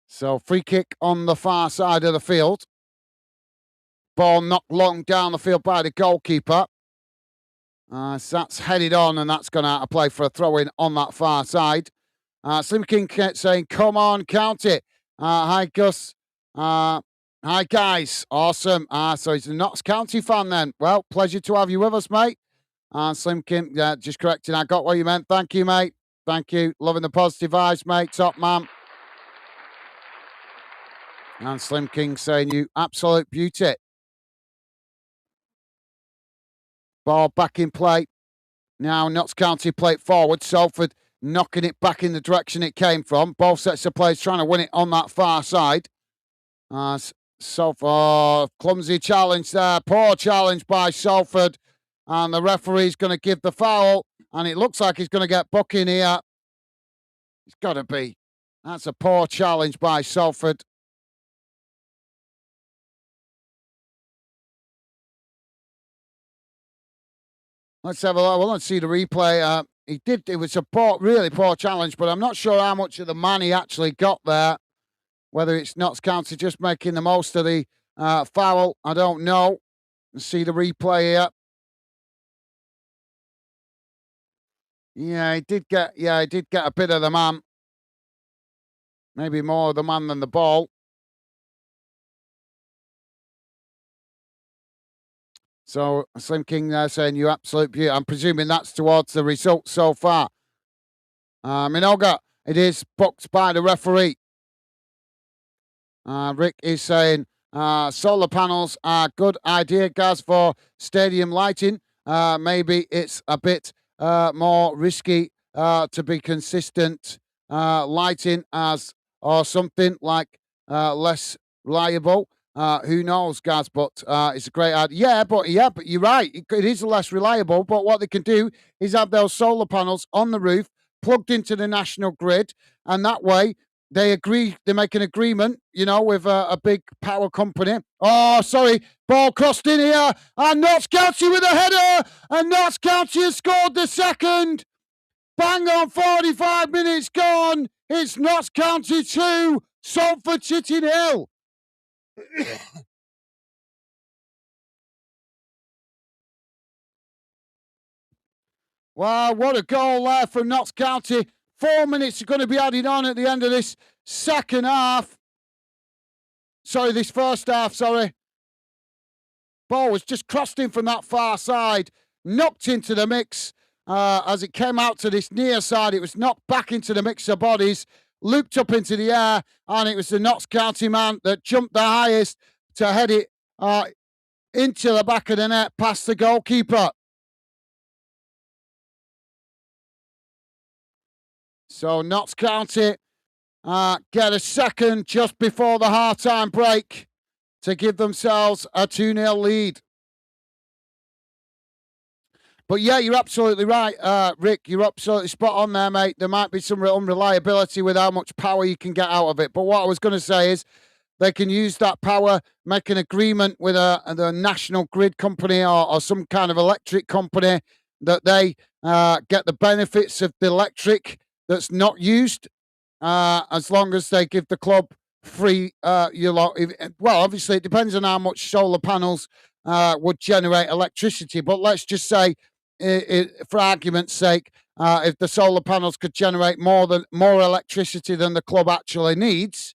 So free kick on the far side of the field. Ball knocked long down the field by the goalkeeper. So that's headed on, and that's gone out of play for a throw-in on that far side. Slim King saying, come on, count it. Hi, Gus. Hi, guys. Awesome. So he's a Notts County fan then. Well, pleasure to have you with us, mate. Slim King, just correcting. I got what you meant. Thank you, mate. Thank you. Loving the positive vibes, mate. Top man. And Slim King saying, you absolute beauty. Ball back in play. Now Notts County play it forward. Salford knocking it back in the direction it came from. Both sets of players trying to win it on that far side. Salford, clumsy challenge there. Poor challenge by Salford. And the referee's going to give the foul. And it looks like he's going to get booking here. It's got to be. That's a poor challenge by Salford. Let's have a look. Well, let's see the replay. It was a really poor challenge, but I'm not sure how much of the man he actually got there. Whether it's Notts County just making the most of the foul, I don't know. See the replay here. Yeah, he did get a bit of the man. Maybe more of the man than the ball. So Slim King there saying you absolute beauty. I'm presuming that's towards the result so far. Minoga, it is booked by the referee. Rick is saying solar panels are a good idea, Gaz, for stadium lighting. Maybe it's a bit more risky to be consistent lighting or something like less reliable. Who knows, Gaz? But it's a great idea. Yeah, but you're right. It is less reliable. But what they can do is have those solar panels on the roof plugged into the national grid, and that way they make an agreement, with a big power company. Oh, sorry, ball crossed in here, and Notts County with a header, and Notts County has scored the second. Bang on, 45 minutes gone. It's Notts County 2, Salford City 0. Wow, what a goal there from Notts County. 4 minutes are going to be added on at the end of this second half. Sorry, this first half, sorry. Ball was just crossed in from that far side, knocked into the mix. As it came out to this near side, it was knocked back into the mix of bodies, looped up into the air, and it was the Notts County man that jumped the highest to head it into the back of the net past the goalkeeper. So Notts County get a second just before the half-time break to give themselves a 2-0 lead. But yeah, you're absolutely right, Rick. You're absolutely spot on there, mate. There might be some unreliability with how much power you can get out of it. But what I was going to say is they can use that power, make an agreement with the national grid company or some kind of electric company that they get the benefits of the electric that's not used, as long as they give the club free. Obviously it depends on how much solar panels would generate electricity. But let's just say, for argument's sake, if the solar panels could generate more electricity than the club actually needs,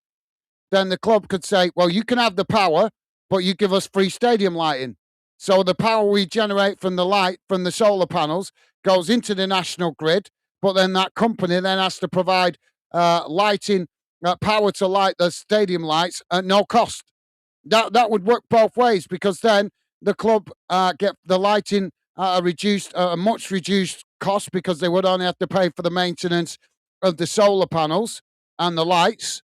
then the club could say, well, you can have the power, but you give us free stadium lighting. So the power we generate from the solar panels goes into the national grid, but then that company then has to provide lighting, power to light the stadium lights at no cost. That would work both ways, because then the club get the lighting a much reduced cost, because they would only have to pay for the maintenance of the solar panels and the lights.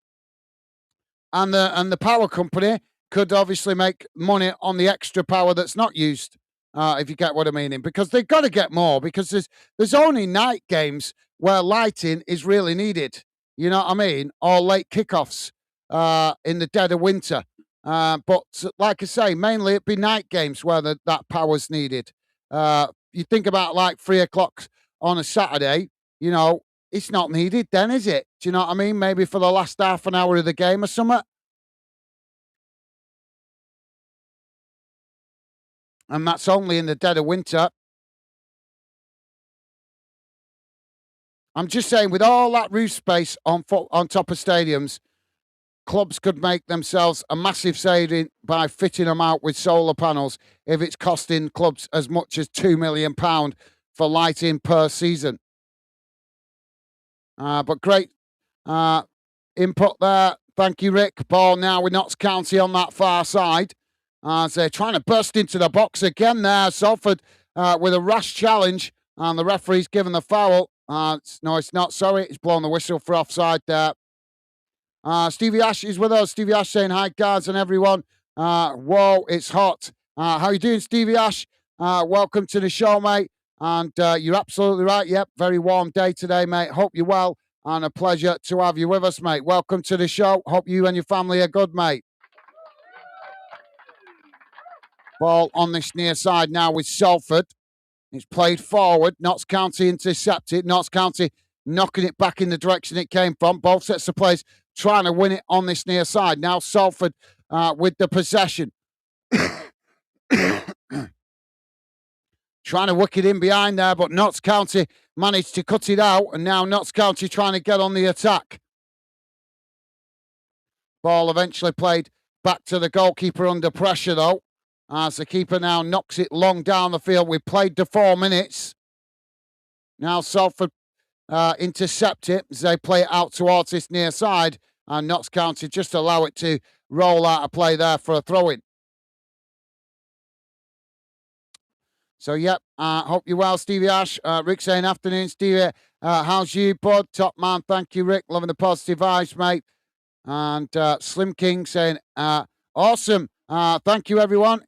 And the power company could obviously make money on the extra power that's not used, if you get what I mean. Because they've got to get more, because there's only night games where lighting is really needed. You know what I mean? Or late kickoffs in the dead of winter. But like I say, mainly it'd be night games where that power's needed. You think about like 3 o'clock on a Saturday, it's not needed then, is it? Do you know what I mean? Maybe for the last half an hour of the game or something. And that's only in the dead of winter. I'm just saying, with all that roof space on top of stadiums, clubs could make themselves a massive saving by fitting them out with solar panels if it's costing clubs as much as £2 million for lighting per season. But great input there. Thank you, Rick. Ball now with Notts County on that far side. As they're trying to burst into the box again there. Salford with a rash challenge, and the referee's given the foul. No, it's not. Sorry, it's blown the whistle for offside there. Stevie Ash is with us. Stevie Ash saying hi, guys, and everyone. Whoa, it's hot. How you doing, Stevie Ash? Welcome to the show, mate. And you're absolutely right. Yep, very warm day today, mate. Hope you're well, and a pleasure to have you with us, mate. Welcome to the show. Hope you and your family are good, mate. Ball on this near side now with Salford. It's played forward. Notts County intercepted. Notts County knocking it back in the direction it came from. Both sets of players trying to win it on this near side. Now Salford with the possession. Trying to wicket in behind there, but Notts County managed to cut it out, and now Notts County trying to get on the attack. Ball eventually played back to the goalkeeper under pressure, though, as the keeper now knocks it long down the field. We played the 4 minutes. Now Salford intercept it as they play it out towards this near side, and Notts County just allow it to roll out of play there for a throw-in. So, yep, hope you're well, Stevie Ash. Rick saying, afternoon, Stevie. How's you, bud? Top man, thank you, Rick. Loving the positive vibes, mate. And Slim King saying, awesome. Thank you, everyone.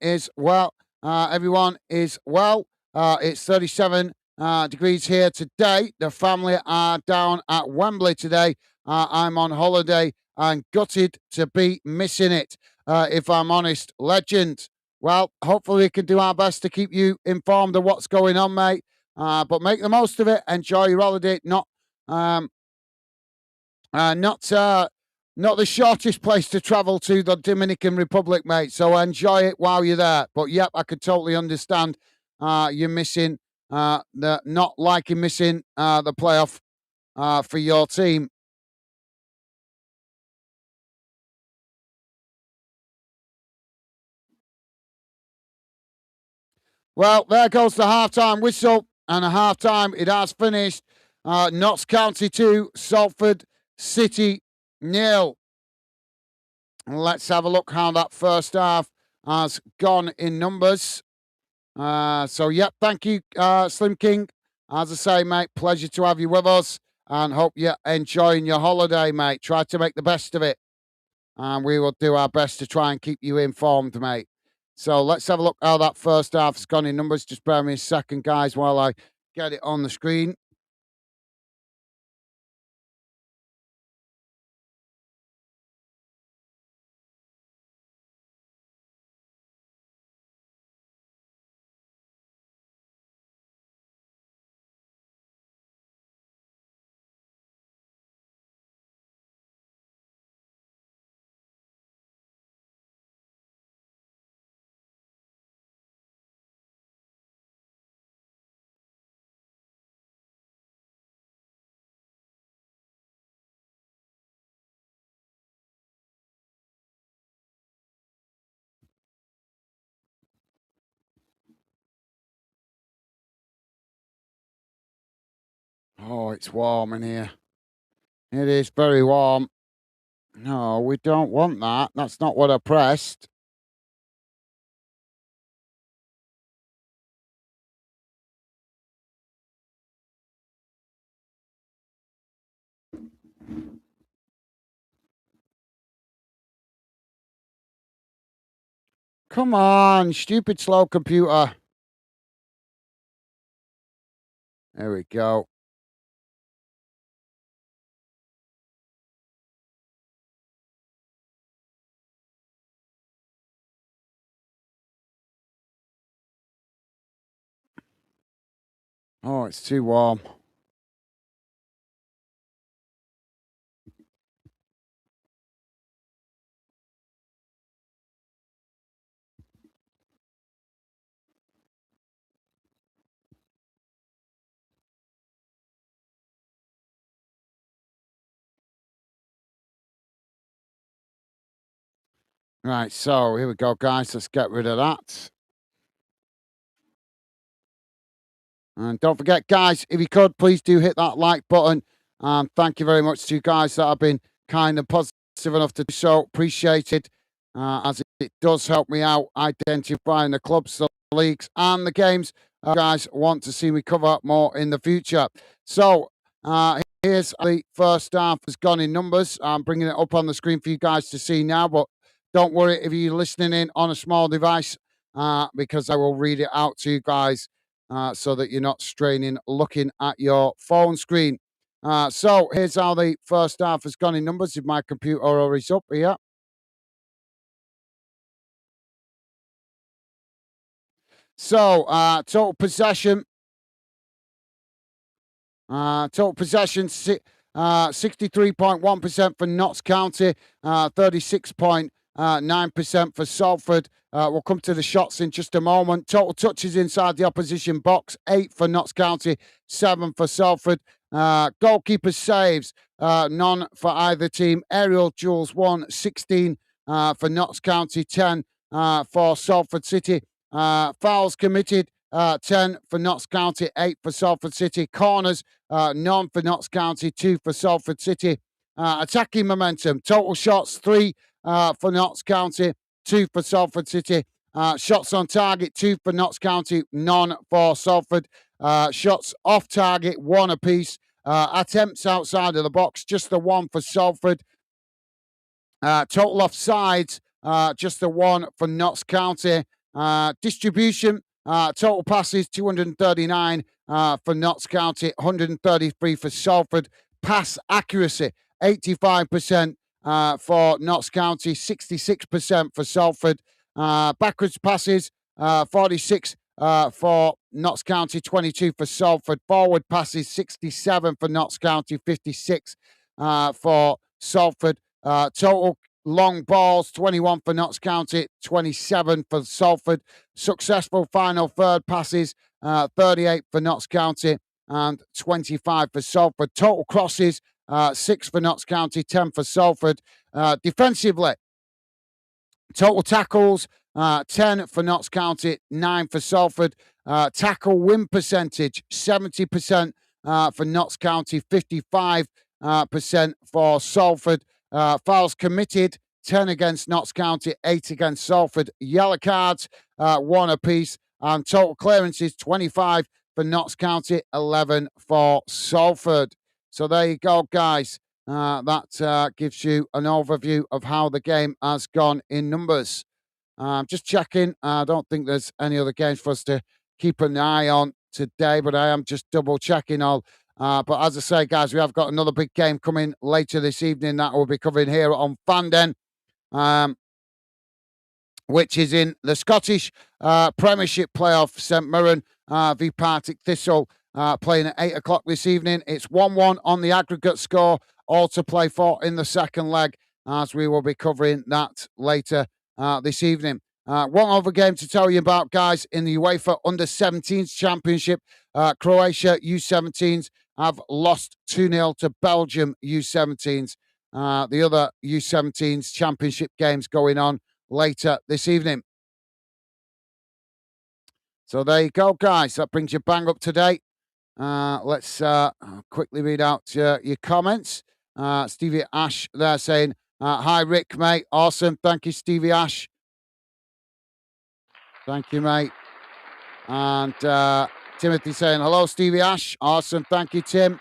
Everyone is well. It's 37 degrees here today. The family are down at Wembley today. I'm on holiday and gutted to be missing it. If I'm honest, legend. Well, hopefully we can do our best to keep you informed of what's going on, mate. But make the most of it. Enjoy your holiday. Not the shortest place to travel to, the Dominican Republic, mate. So enjoy it while you're there. But yep, I could totally understand you missing not liking missing the playoff for your team. Well, there goes the halftime whistle, and a halftime it has finished. Notts County 2, Salford City 0. Let's have a look how that first half has gone in numbers. So, yep, thank you, Slim King. As I say, mate, pleasure to have you with us, and hope you're enjoying your holiday, mate. Try to make the best of it, and we will do our best to try and keep you informed, mate. So let's have a look how that first half has gone in numbers. Just bear me a second, guys, while I get it on the screen. Oh, it's warm in here. It is very warm. No, we don't want that. That's not what I pressed. Come on, stupid slow computer. There we go. Oh, it's too warm. Right, so here we go, guys. Let's get rid of that. And don't forget, guys, if you could, please do hit that like button. And thank you very much to you guys that have been kind and positive enough to do so. Appreciate it, as it does help me out identifying the clubs, the leagues, and the games you guys want to see me cover more in the future. So here's the first half has gone in numbers. I'm bringing it up on the screen for you guys to see now, but don't worry if you're listening in on a small device, because I will read it out to you guys. So that you're not straining looking at your phone screen. So here's how the first half has gone in numbers. If my computer already's up here. So total possession. Total possession, 63.1% for Notts County, 36.9% 9% for Salford. We'll come to the shots in just a moment. Total touches inside the opposition box, 8 for Notts County, 7 for Salford. Goalkeeper saves, none for either team. Aerial duels, 1, 16 for Notts County, 10 for Salford City. Fouls committed, 10 for Notts County, 8 for Salford City. Corners, none for Notts County, 2 for Salford City. Attacking momentum, total shots, 3 for Notts County, 2 for Salford City. Shots on target, 2 for Notts County, none for Salford. Shots off target, 1 apiece. Attempts outside of the box, just the 1 for Salford. Total offsides, just the 1 for Notts County. Distribution, total passes, 239 for Notts County, 133 for Salford. Pass accuracy, 85% for Notts County, 66% for Salford. Backwards passes, 46 for Notts County, 22 for Salford. Forward passes, 67 for Notts County, 56 for Salford. Total long balls, 21 for Notts County, 27 for Salford. Successful final third passes, 38 for Notts County and 25 for Salford. Total crosses, 6 for Notts County, 10 for Salford. Defensively, total tackles, 10 for Notts County, 9 for Salford. Tackle win percentage, 70% for Notts County, 55% for Salford. Fouls committed, 10 against Notts County, 8 against Salford. Yellow cards, 1 apiece. And total clearances, 25 for Notts County, 11 for Salford. So there you go, guys. That gives you an overview of how the game has gone in numbers. Just checking. I don't think there's any other games for us to keep an eye on today, but I am just double checking all. But as I say, guys, we have got another big game coming later this evening that we'll be covering here on Fanden, which is in the Scottish Premiership playoff. St Mirren v Partick Thistle playing at 8 o'clock this evening. It's 1-1 on the aggregate score, all to play for in the second leg, as we will be covering that later this evening. One other game to tell you about, guys, in the UEFA Under-17s Championship. Croatia U17s have lost 2-0 to Belgium U17s. The other U17s Championship games going on later this evening. So there you go, guys. That brings you bang up to date. Let's quickly read out your comments. Stevie Ash there saying, hi, Rick, mate. Awesome. Thank you, Stevie Ash. Thank you, mate. And Timothy saying, hello, Stevie Ash. Awesome. Thank you, Tim.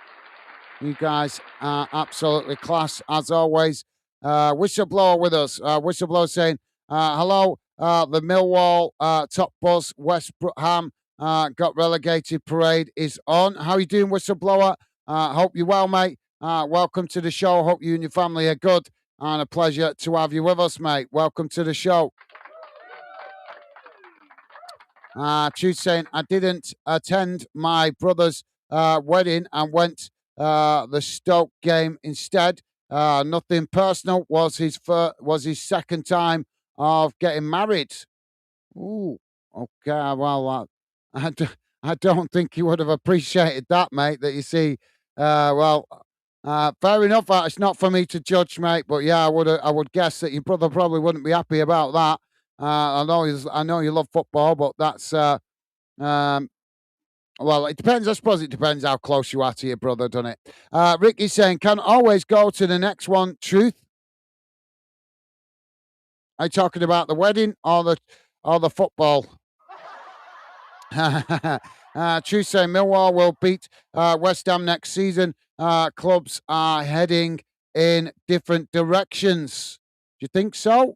You guys are absolutely class, as always. Whistleblower with us. Whistleblower saying, hello, the Millwall top bus, West Ham got relegated parade is on. How are you doing, Whistleblower? Hope you're well, mate. Welcome to the show. Hope you and your family are good. And a pleasure to have you with us, mate. Welcome to the show. Truth saying, I didn't attend my brother's wedding and went the Stoke game instead. Nothing personal. Was his second time of getting married. Ooh, okay. Well, I don't think you would have appreciated that, mate. That you see. Fair enough. It's not for me to judge, mate. But yeah, I would guess that your brother probably wouldn't be happy about that. I know you love football, but that's well, it depends. I suppose it depends how close you are to your brother, doesn't it? Ricky's saying, can always go to the next one. Truth. Are you talking about the wedding or the football? Truth saying, Millwall will beat West Ham next season. Clubs are heading in different directions. Do you think so?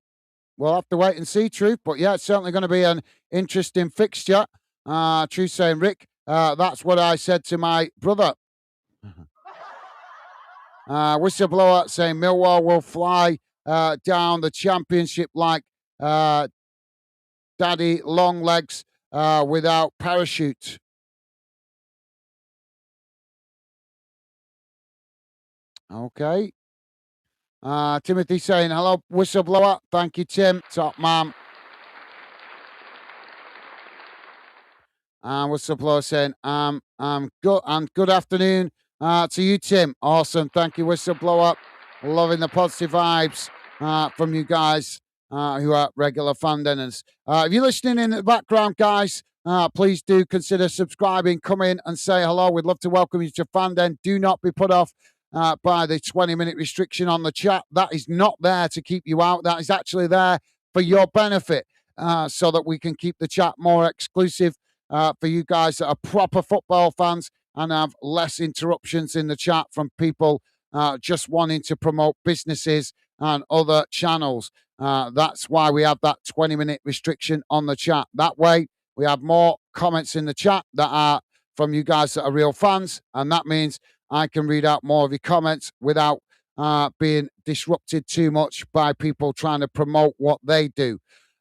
We'll have to wait and see, Truth. But yeah, it's certainly going to be an interesting fixture. Truth saying, Rick, that's what I said to my brother. Whistleblower saying Millwall will fly down the championship like daddy long legs without parachute. Okay. Timothy saying, hello, whistleblower. Thank you, Tim. Top man. Whistleblower saying, good and good afternoon to you, Tim. Awesome. Thank you, whistleblower. Loving the positive vibes from you guys who are regular fan dinners. If you're listening in the background, guys, please do consider subscribing. Come in and say hello. We'd love to welcome you to Fan Den. Do not be put off by the 20-minute restriction on the chat. That is not there to keep you out. That is actually there for your benefit so that we can keep the chat more exclusive for you guys that are proper football fans and have less interruptions in the chat from people just wanting to promote businesses and other channels. That's why we have that 20-minute restriction on the chat. That way, we have more comments in the chat that are from you guys that are real fans, and that means I can read out more of your comments without being disrupted too much by people trying to promote what they do.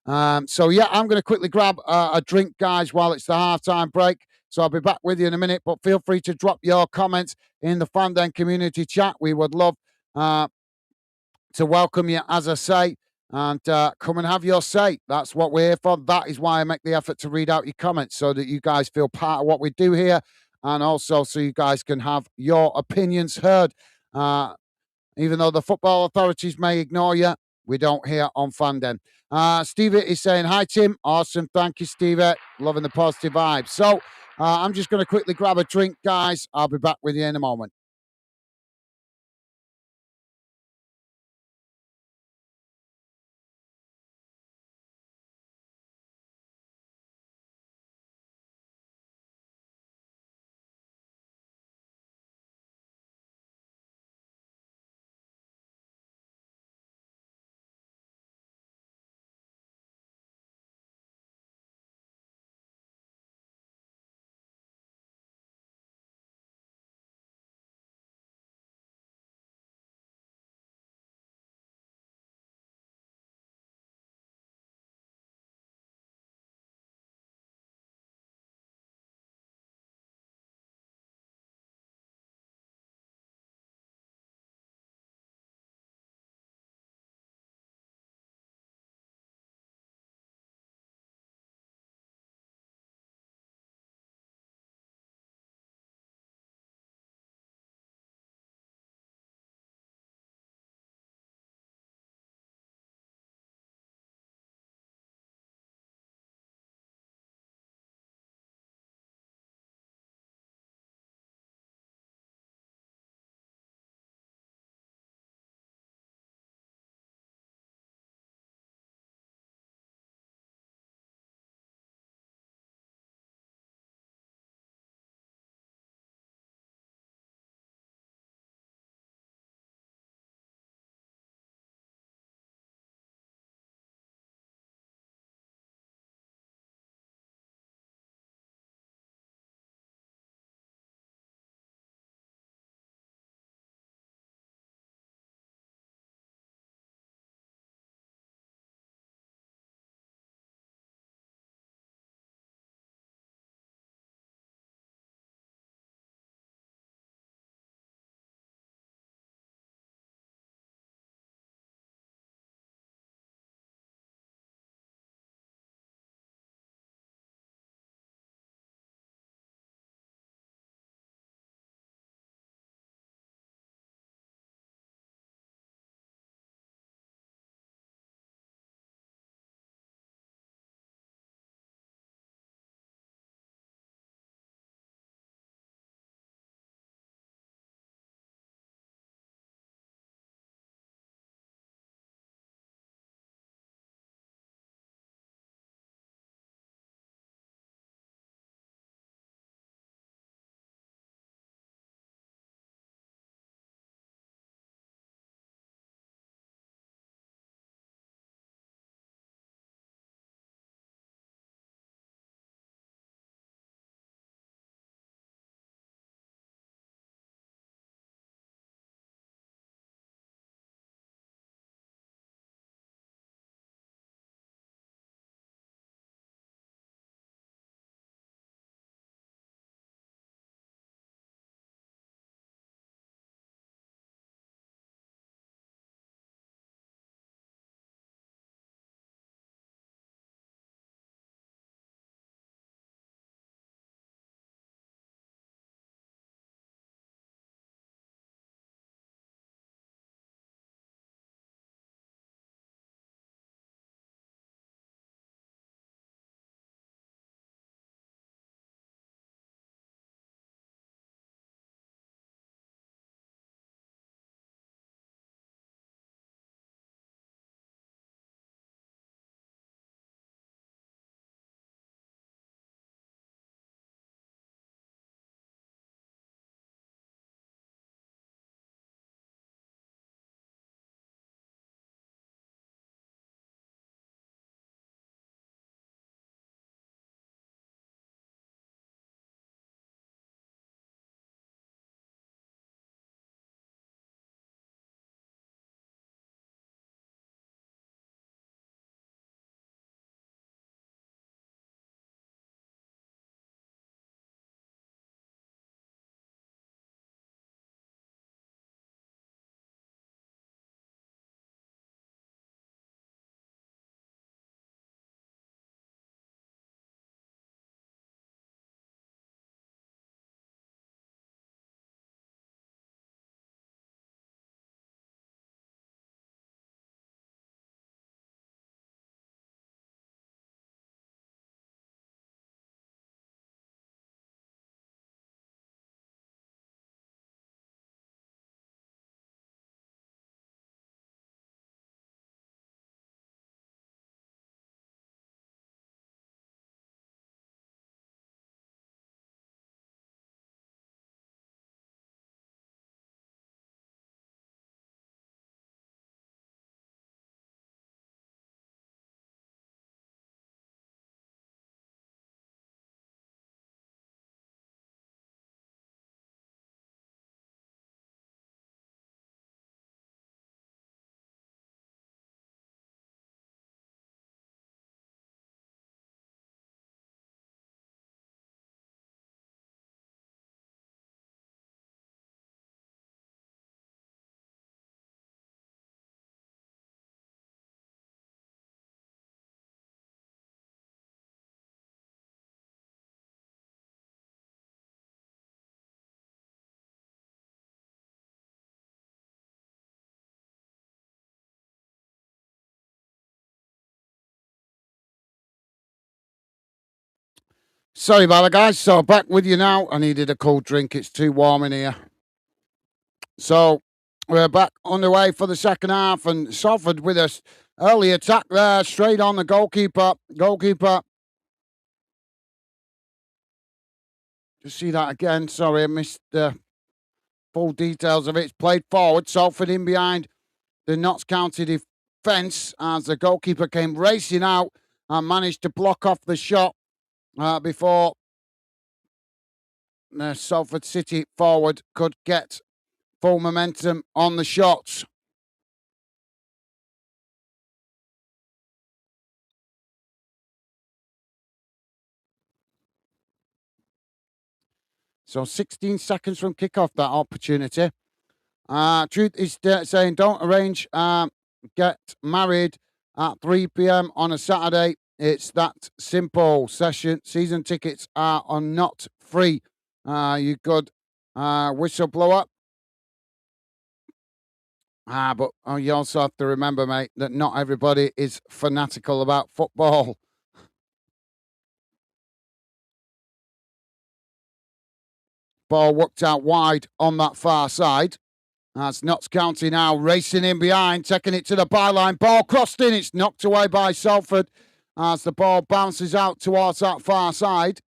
So, yeah, I'm going to quickly grab a drink, guys, while it's the halftime break. So I'll be back with you in a minute, but feel free to drop your comments in the Fan Den community chat. We would love to welcome you, as I say, and come and have your say. That's what we're here for. That is why I make the effort to read out your comments so that you guys feel part of what we do here and also so you guys can have your opinions heard. Even though the football authorities may ignore you, we don't here on Fan Den. Stevie is saying, hi, Tim. Awesome. Thank you, Stevie. Loving the positive vibes. So I'm just going to quickly grab a drink, guys. I'll be back with you in a moment. Sorry about that, guys. So back with you now. I needed a cold drink. It's too warm in here. So we're back underway for the second half, and Salford with us. Early attack there, straight on the goalkeeper. Just see that again. Sorry, I missed the full details of it. It's played forward. Salford in behind the Notts County defence as the goalkeeper came racing out and managed to block off the shot before the Salford City forward could get full momentum on the shots. So 16 seconds from kickoff, that opportunity. Truth is saying don't arrange, get married at 3 p.m. on a Saturday. It's that simple. Season tickets are not free. You could whistleblower. But you also have to remember, mate, that not everybody is fanatical about football. Ball worked out wide on that far side. That's Notts County now racing in behind, taking it to the byline. Ball crossed in. It's knocked away by Salford as the ball bounces out towards that far side.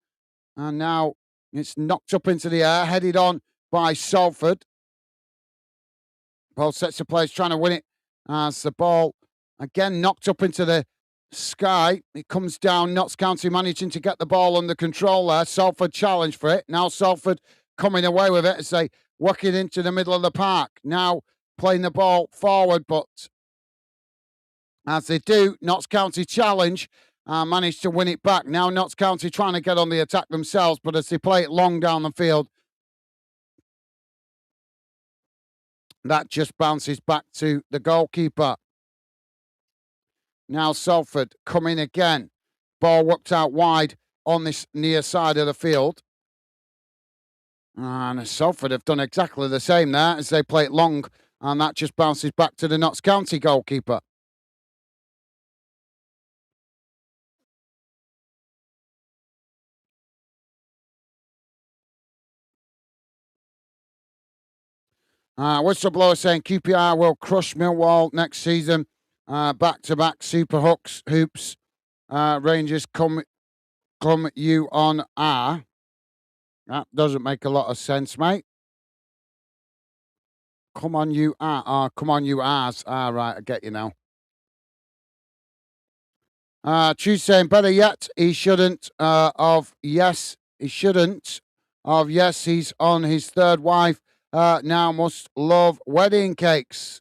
And now it's knocked up into the air, headed on by Salford. Ball sets the place, trying to win it as the ball again knocked up into the sky. It comes down. Notts County managing to get the ball under control there. Salford challenge for it. Now Salford coming away with it as they work it into the middle of the park. Now playing the ball forward, but as they do, Notts County challenge managed to win it back. Now Notts County trying to get on the attack themselves, but as they play it long down the field, that just bounces back to the goalkeeper. Now Salford coming again. Ball worked out wide on this near side of the field. And Salford have done exactly the same there as they play it long, and that just bounces back to the Notts County goalkeeper. Whistleblower saying QPR will crush Millwall next season. Back-to-back super hoops. Rangers come you on R. That doesn't make a lot of sense, mate. Come on, you are. Come on, you R's. Right, I get you now. Choose saying better yet, he shouldn't he shouldn't of yes, he's on his third wife. Now must love wedding cakes.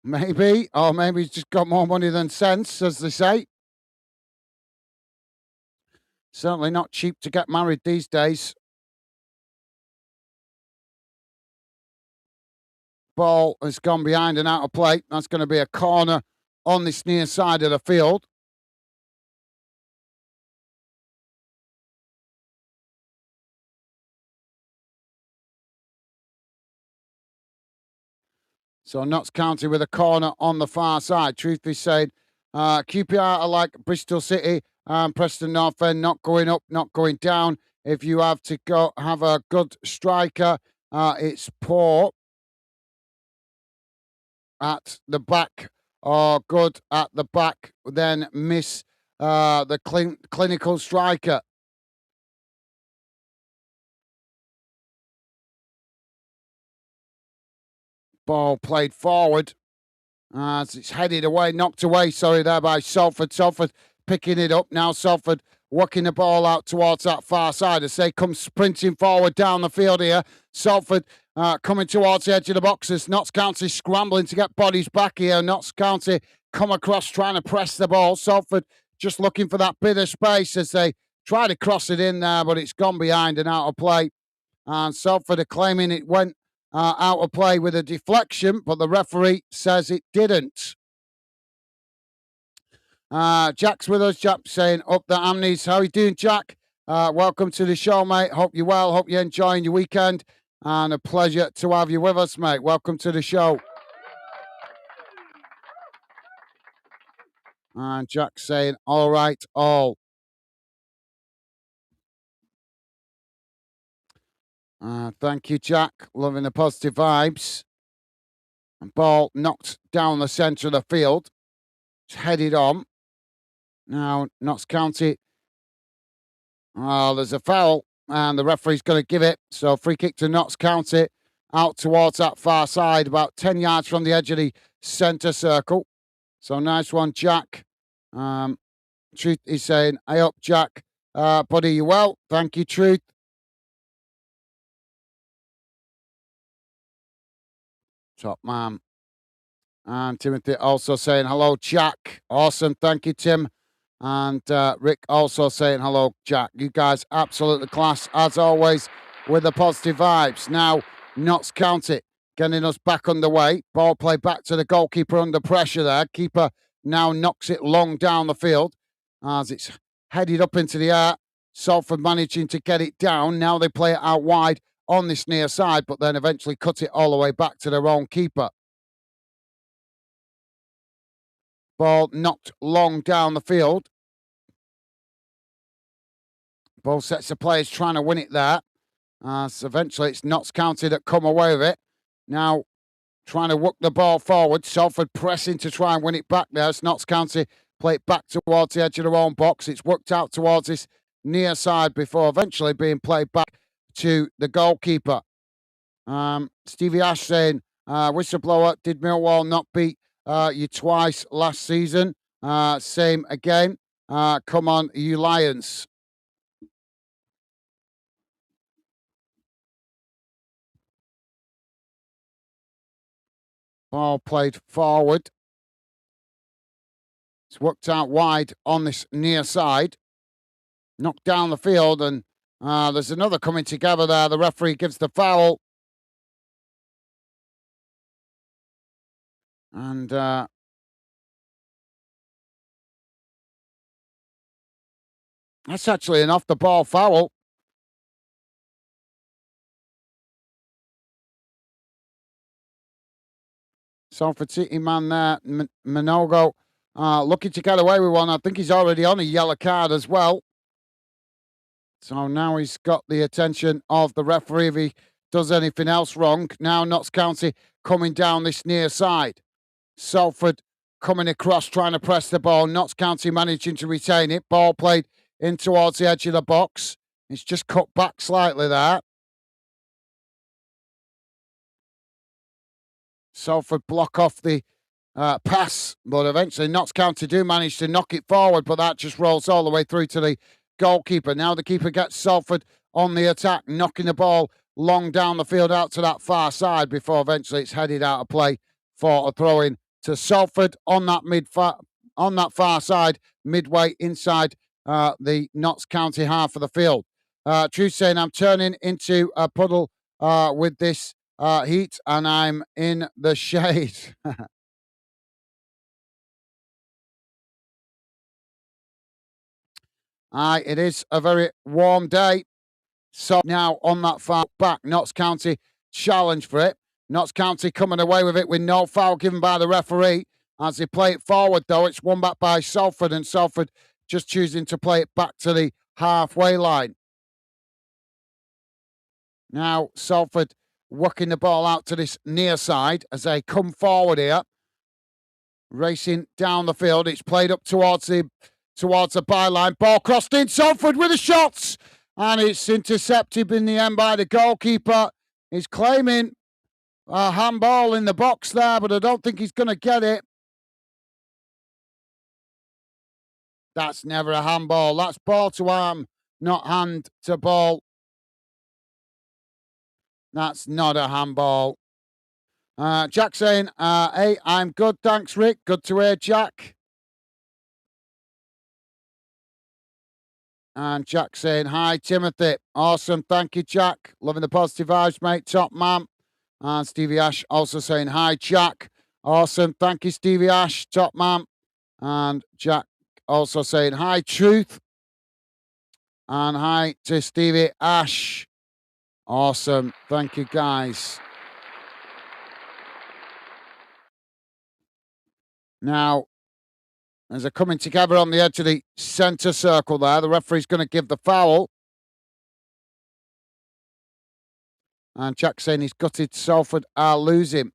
Maybe, or maybe he's just got more money than sense, as they say. Certainly not cheap to get married these days. Ball has gone behind and out of play. That's going to be a corner on this near side of the field. So Notts County with a corner on the far side. Truth be said, QPR are like Bristol City and Preston North End, not going up, not going down. If you have to go have a good striker, it's poor at the back or good at the back, then miss the clinical striker. Ball played forward as it's headed away, knocked away, sorry, there by Salford. Salford picking it up. Now Salford working the ball out towards that far side as they come sprinting forward down the field here. Salford coming towards the edge of the boxes. Notts County scrambling to get bodies back here. Notts County come across trying to press the ball. Salford just looking for that bit of space as they try to cross it in there, but it's gone behind and out of play. And Salford are claiming it went out of play with a deflection, but the referee says it didn't. Jack's with us. Jack saying, up the Amnies. How are you doing, Jack? Welcome to the show, mate. Hope you're well. Hope you're enjoying your weekend. And a pleasure to have you with us, mate. Welcome to the show. And Jack saying, all right, all. Thank you, Jack. Loving the positive vibes. And ball knocked down the centre of the field. It's headed on. Now, Notts County. Oh, there's a foul, and the referee's going to give it. So, free kick to Notts County out towards that far side, about 10 yards from the edge of the centre circle. So, nice one, Jack. Truth is saying, "Hey up, Jack. Buddy, you well? Thank you, Truth." Top man. And Timothy also saying, "Hello, Jack. Awesome. Thank you, Tim." And Rick also saying, "Hello, Jack. You guys absolutely class, as always, with the positive vibes." Now, Notts County getting us back underway. Ball play back to the goalkeeper under pressure there. Keeper now knocks it long down the field as it's headed up into the air. Salford managing to get it down. Now they play it out wide on this near side, but then eventually cut it all the way back to their own keeper. Ball knocked long down the field. Both sets of players trying to win it there. So eventually it's Notts County that come away with it. Now trying to work the ball forward. Salford pressing to try and win it back there. It's Notts County play it back towards the edge of their own box. It's worked out towards this near side before eventually being played back to the goalkeeper. Stevie Ash saying, whistleblower, did Millwall not beat you twice last season? Same again. Come on, you Lions. Ball played forward. It's worked out wide on this near side. Knocked down the field, and there's another coming together there. The referee gives the foul. And that's actually an off-the-ball foul. Salford City man there, Minogo, looking to get away with one. I think he's already on a yellow card as well. So now he's got the attention of the referee if he does anything else wrong. Now Notts County coming down this near side. Salford coming across, trying to press the ball. Notts County managing to retain it. Ball played in towards the edge of the box. It's just cut back slightly there. Salford block off the pass, but eventually Notts County do manage to knock it forward, but that just rolls all the way through to the goalkeeper. Now the keeper gets Salford on the attack, knocking the ball long down the field out to that far side before eventually it's headed out of play for a throw-in to Salford on that far side, midway inside the Notts County half of the field. Truth saying, I'm turning into a puddle with this heat, and I'm in the shade. Aye, it is a very warm day. So now on that far back, Notts County challenge for it. Notts County coming away with it with no foul given by the referee. As they play it forward, though, it's won back by Salford, and Salford just choosing to play it back to the halfway line. Now Salford working the ball out to this near side as they come forward here. Racing down the field. It's played up towards the byline. Ball crossed in. Salford with the shots. And it's intercepted in the end by the goalkeeper. He's claiming a handball in the box there, but I don't think he's going to get it. That's never a handball. That's ball to arm, not hand to ball. That's not a handball. Jack saying, hey, I'm good. Thanks, Rick. Good to hear, Jack. And Jack saying, hi, Timothy. Awesome. Thank you, Jack. Loving the positive vibes, mate. Top man. And Stevie Ash also saying, hi, Jack. Awesome. Thank you, Stevie Ash. Top man. And Jack also saying, hi, Truth. And hi to Stevie Ash. Awesome. Thank you, guys. Now, as they're coming together on the edge of the centre circle there, the referee's going to give the foul. And Jack saying he's gutted Salford are losing.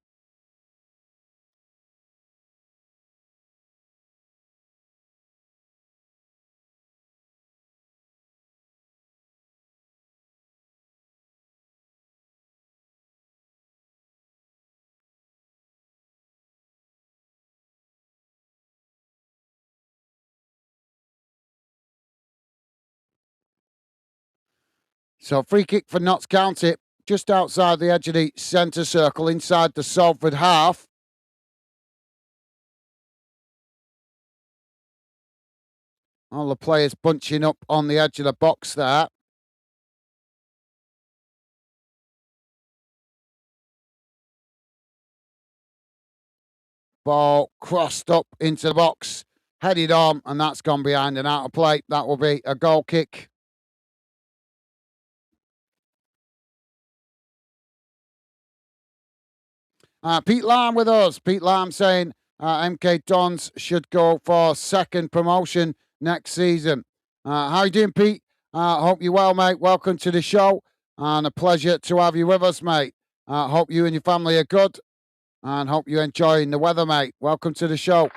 So free kick for Notts County, just outside the edge of the centre circle, inside the Salford half. All the players bunching up on the edge of the box there. Ball crossed up into the box, headed on, and that's gone behind and out of play. That will be a goal kick. Pete Lamb with us. Pete Lamb saying MK Dons should go for second promotion next season. How you doing, Pete? Hope you're well, mate. Welcome to the show, and a pleasure to have you with us, mate. Hope you and your family are good, and hope you're enjoying the weather, mate. Welcome to the show.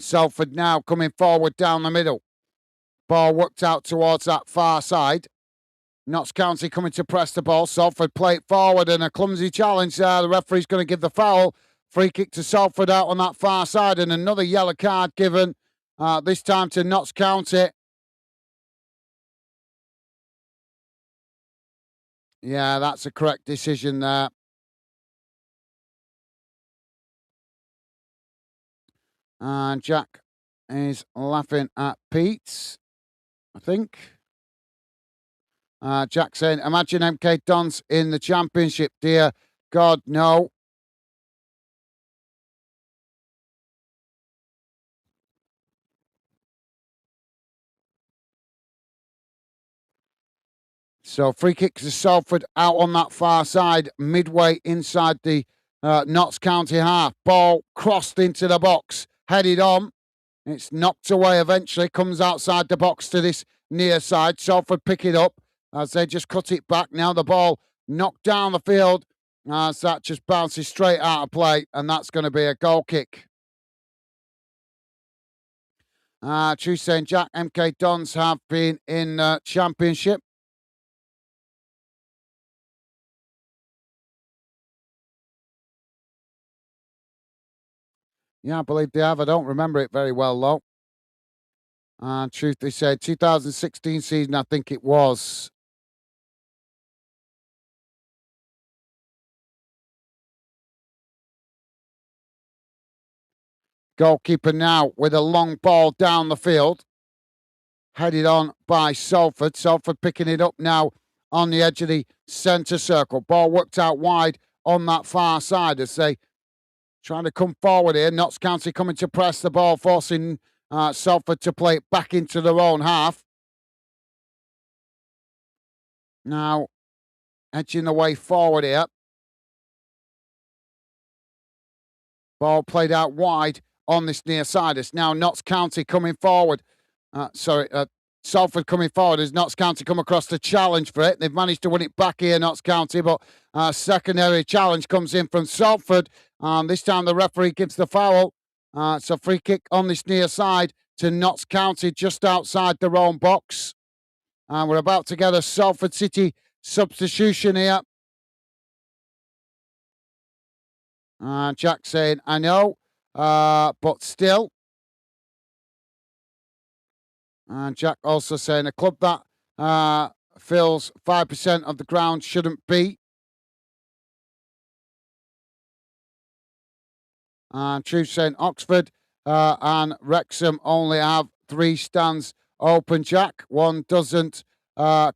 Salford now coming forward down the middle. Ball worked out towards that far side. Notts County coming to press the ball. Salford play it forward and a clumsy challenge there. The referee's going to give the foul. Free kick to Salford out on that far side and another yellow card given, this time to Notts County. Yeah, that's a correct decision there. And Jack is laughing at Pete, I think. Jack saying, imagine MK Dons in the championship, dear God, no. So free kick to Salford out on that far side, midway inside the Notts County half. Ball crossed into the box, headed on. It's knocked away eventually, comes outside the box to this near side. Salford pick it up as they just cut it back. Now the ball knocked down the field as that just bounces straight out of play, and that's going to be a goal kick. True saying, Jack, MK Dons have been in championship. Yeah, I believe they have. I don't remember it very well, though. And truth they said, 2016 season, I think it was. Goalkeeper now with a long ball down the field. Headed on by Salford. Salford picking it up now on the edge of the centre circle. Ball worked out wide on that far side as they trying to come forward here. Notts County coming to press the ball, forcing Salford to play it back into their own half. Now, edging the way forward here. Ball played out wide on this near side. It's now Notts County coming forward. Salford coming forward as Notts County come across the challenge for it. They've managed to win it back here, Notts County, but secondary challenge comes in from Salford. This time the referee gives the foul. It's a free kick on this near side to Notts County just outside their own box. We're about to get a Salford City substitution here. Jack saying, I know, but still. And Jack also saying a club that fills 5% of the ground shouldn't be. And Truth saying Oxford and Wrexham only have 3 stands open, Jack. One doesn't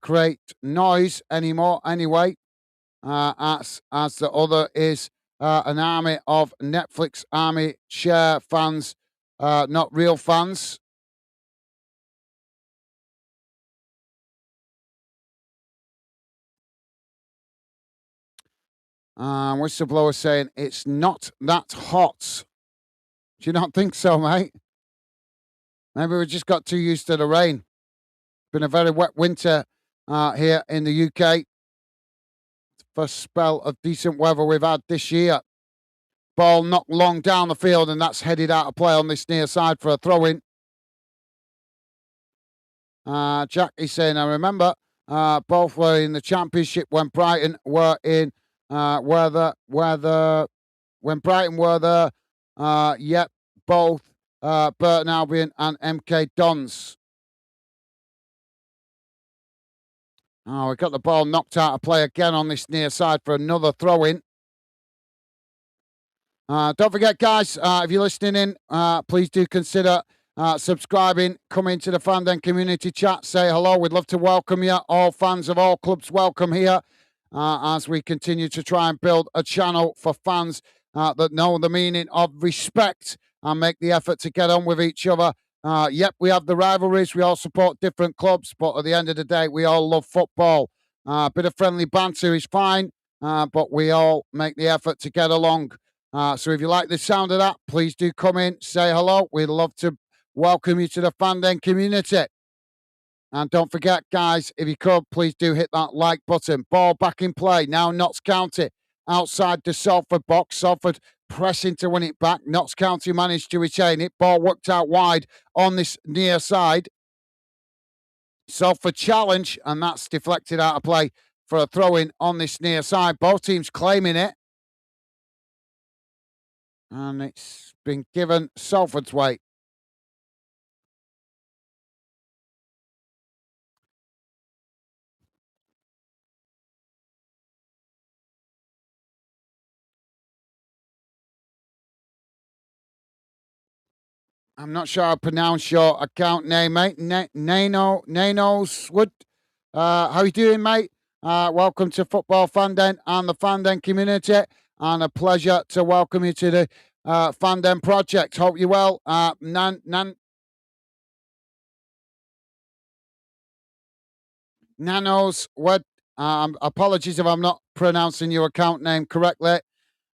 create noise anymore anyway, as the other is an army of Netflix army share fans, not real fans. Whistleblower saying it's not that hot. Do you not think so, mate? Maybe we just got too used to the rain. It's been a very wet winter here in the UK. First spell of decent weather we've had this year. Ball knocked long down the field, and that's headed out of play on this near side for a throw-in. Jack is saying, I remember both were in the championship when Brighton were in when Brighton were there. Yep, both Burton Albion and MK Dons. Oh, we got the ball knocked out of play again on this near side for another throw-in. Don't forget, guys, if you're listening in, please do consider subscribing, come into the Fan Den community chat, say hello. We'd love to welcome you. All fans of all clubs, welcome here as we continue to try and build a channel for fans that know the meaning of respect and make the effort to get on with each other. Yep, we have the rivalries. We all support different clubs, but at the end of the day, we all love football. A bit of friendly banter is fine, but we all make the effort to get along. So if you like the sound of that, please do come in, say hello. We'd love to welcome you to the Fan Den community. And don't forget, guys, if you could, please do hit that like button. Ball back in play. Now Notts County outside the Salford box. Salford pressing to win it back. Notts County managed to retain it. Ball worked out wide on this near side. Salford challenge, and that's deflected out of play for a throw-in on this near side. Both teams claiming it. And it's been given Salford's way. I'm not sure how to pronounce your account name, mate. Nanos Wood. How you doing, mate? Welcome to Football Fan Den and the Fan Den community. And a pleasure to welcome you to the Fan Den project. Hope you're well. Nanos Wood. Apologies if I'm not pronouncing your account name correctly.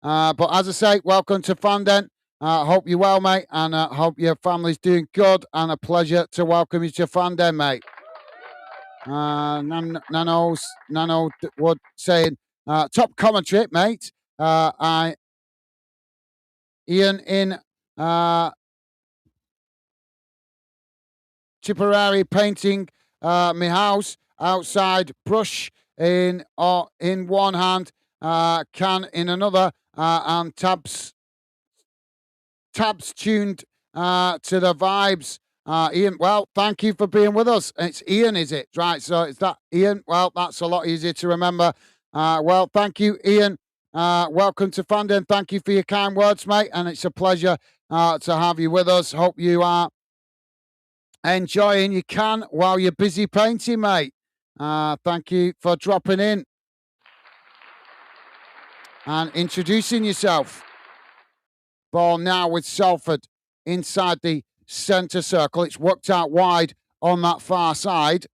But as I say, welcome to Fan Den. Hope you're well, mate, and hope your family's doing good. And a pleasure to welcome you to Fan Den, mate. Nano Wood saying, top commentary, mate. Ian in Tipperary painting my house outside, brush in one hand, can in another, and tabs tuned to the vibes. Ian, well, thank you for being with us. It's Ian, is it? Right, so it's that Ian. Well, that's a lot easier to remember. Well, thank you, Ian. Welcome to Fan Den. Thank you for your kind words, mate, and it's a pleasure to have you with us. Hope you are enjoying your can while you're busy painting, mate. Thank you for dropping in and introducing yourself. Ball now with Salford inside the centre circle. It's worked out wide on that far side.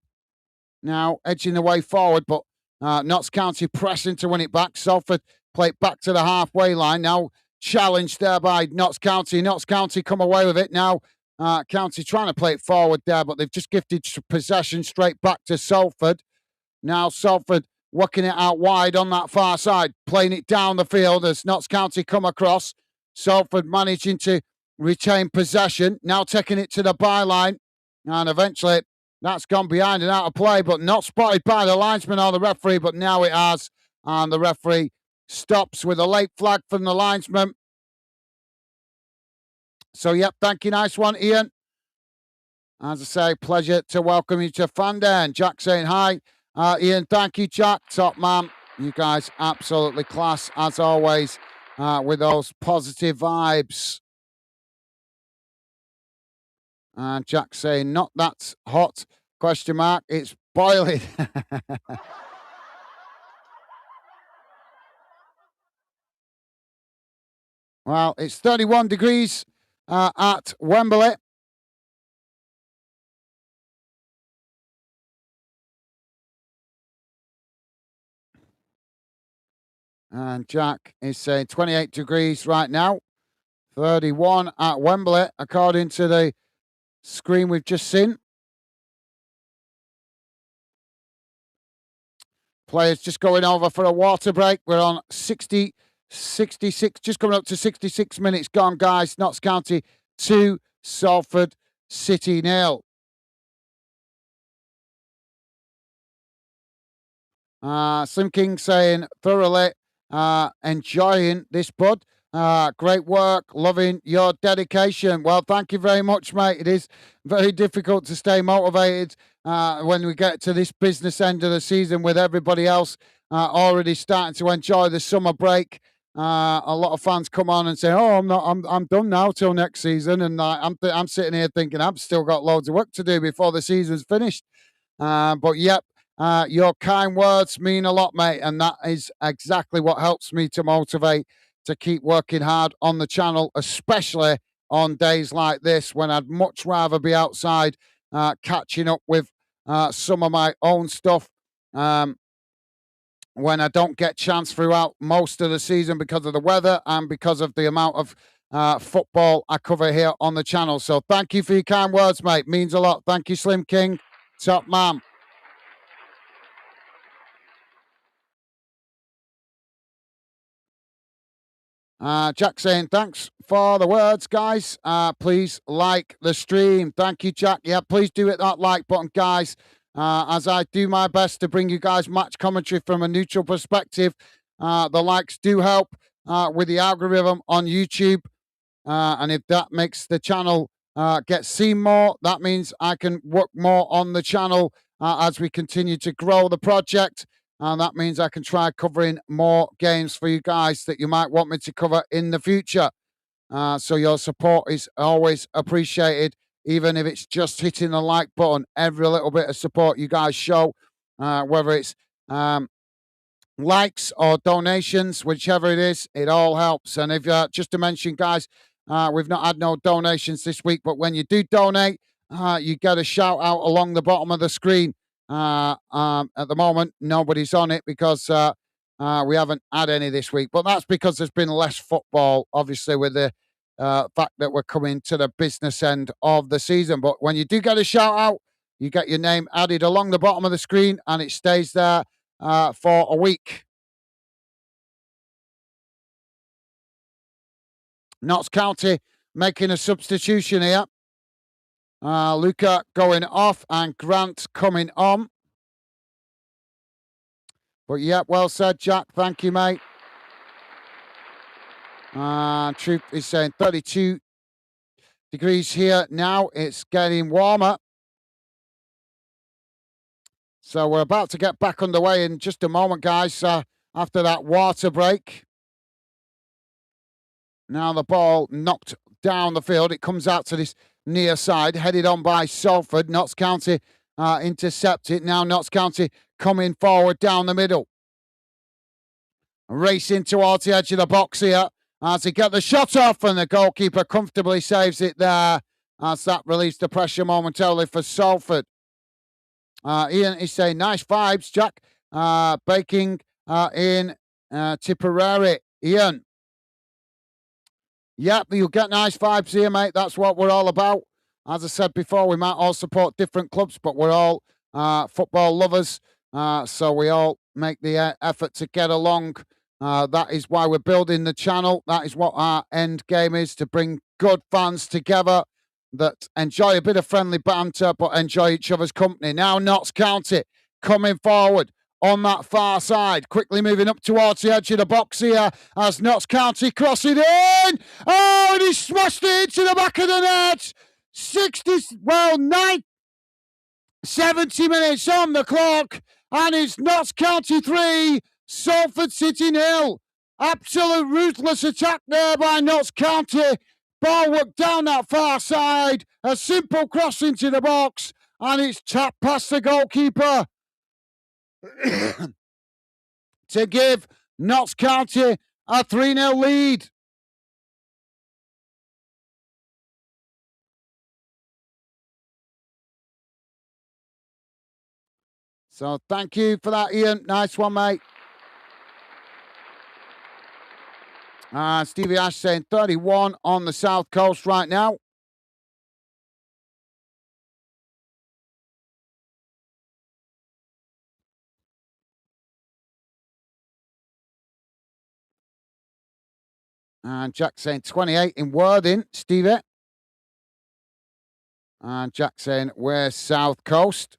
Now edging the way forward, but Notts County pressing to win it back. Salford play it back to the halfway line. Now challenged there by Notts County. Notts County come away with it. Now County trying to play it forward there, but they've just gifted possession straight back to Salford. Now Salford working it out wide on that far side, playing it down the field as Notts County come across. Salford managing to retain possession, now taking it to the byline, and eventually that's gone behind and out of play, but not spotted by the linesman or the referee, but now it has, and the referee stops with a late flag from the linesman. So, yep, thank you, nice one, Ian. As I say, pleasure to welcome you to Fan Den. Jack saying hi. Ian, thank you, Jack, top man. You guys absolutely class, as always. With those positive vibes. And Jack saying, not that hot, question mark, it's boiling. Well, it's 31 degrees at Wembley. And Jack is saying 28 degrees right now. 31 at Wembley, according to the screen we've just seen. Players just going over for a water break. We're on 66, just coming up to 66 minutes gone, guys. Notts County 2, Salford City 0. Slim King saying thoroughly enjoying this, bud. Great work, loving your dedication. Well, thank you very much, mate. It is very difficult to stay motivated when we get to this business end of the season with everybody else already starting to enjoy the summer break. A lot of fans come on and say, "Oh, I'm done now till next season," and I'm sitting here thinking I've still got loads of work to do before the season's finished. But yep, your kind words mean a lot, mate, and that is exactly what helps me to motivate to keep working hard on the channel, especially on days like this when I'd much rather be outside catching up with some of my own stuff. When I don't get chance throughout most of the season because of the weather and because of the amount of football I cover here on the channel. So thank you for your kind words, mate. Means a lot. Thank you, Slim King. Top man. Jack saying, thanks for the words, guys. Please like the stream. Thank you, Jack. Yeah, please do hit that like button, guys. As I do my best to bring you guys match commentary from a neutral perspective. The likes do help with the algorithm on YouTube. And if that makes the channel get seen more, that means I can work more on the channel as we continue to grow the project. And that means I can try covering more games for you guys that you might want me to cover in the future. So your support is always appreciated, even if it's just hitting the like button. Every little bit of support you guys show, whether it's likes or donations, whichever it is, it all helps. And if just to mention, guys, we've not had no donations this week, but when you do donate, you get a shout out along the bottom of the screen. At the moment, nobody's on it because we haven't had any this week, but that's because there's been less football, obviously, with the fact that we're coming to the business end of the season. But when you do get a shout out, you get your name added along the bottom of the screen and it stays there for a week. Notts County making a substitution here. Luca going off and Grant coming on. But yeah, well said, Jack. Thank you, mate. Truth is saying 32 degrees here now. It's getting warmer. So we're about to get back underway in just a moment, guys, after that water break. Now the ball knocked down the field. It comes out to this near side, headed on by Salford. Notts County intercept it. Now Notts County coming forward down the middle. Racing towards the edge of the box here as he get the shot off, and the goalkeeper comfortably saves it there as that released the pressure momentarily for Salford. Ian is saying, nice vibes, Jack. Baking in Tipperary. Ian. Yep, you'll get nice vibes here, mate. That's what we're all about. As I said before, we might all support different clubs, but we're all football lovers. So we all make the effort to get along. That is why we're building the channel. That is what our end game is, to bring good fans together that enjoy a bit of friendly banter, but enjoy each other's company. Now Notts County coming forward on that far side, quickly moving up towards the edge of the box here as Notts County cross it in. Oh, and he smashed it into the back of the net. 70 minutes on the clock, and it's Notts County 3, Salford City 0. Absolute ruthless attack there by Notts County. Ball worked down that far side, a simple cross into the box, and it's tapped past the goalkeeper to give Notts County a 3-0 lead. So thank you for that, Ian. Nice one, mate. Stevie Ash saying 31 on the south coast right now. And Jack saying 28 in Worthing, Stevie. And Jack saying, where's South Coast?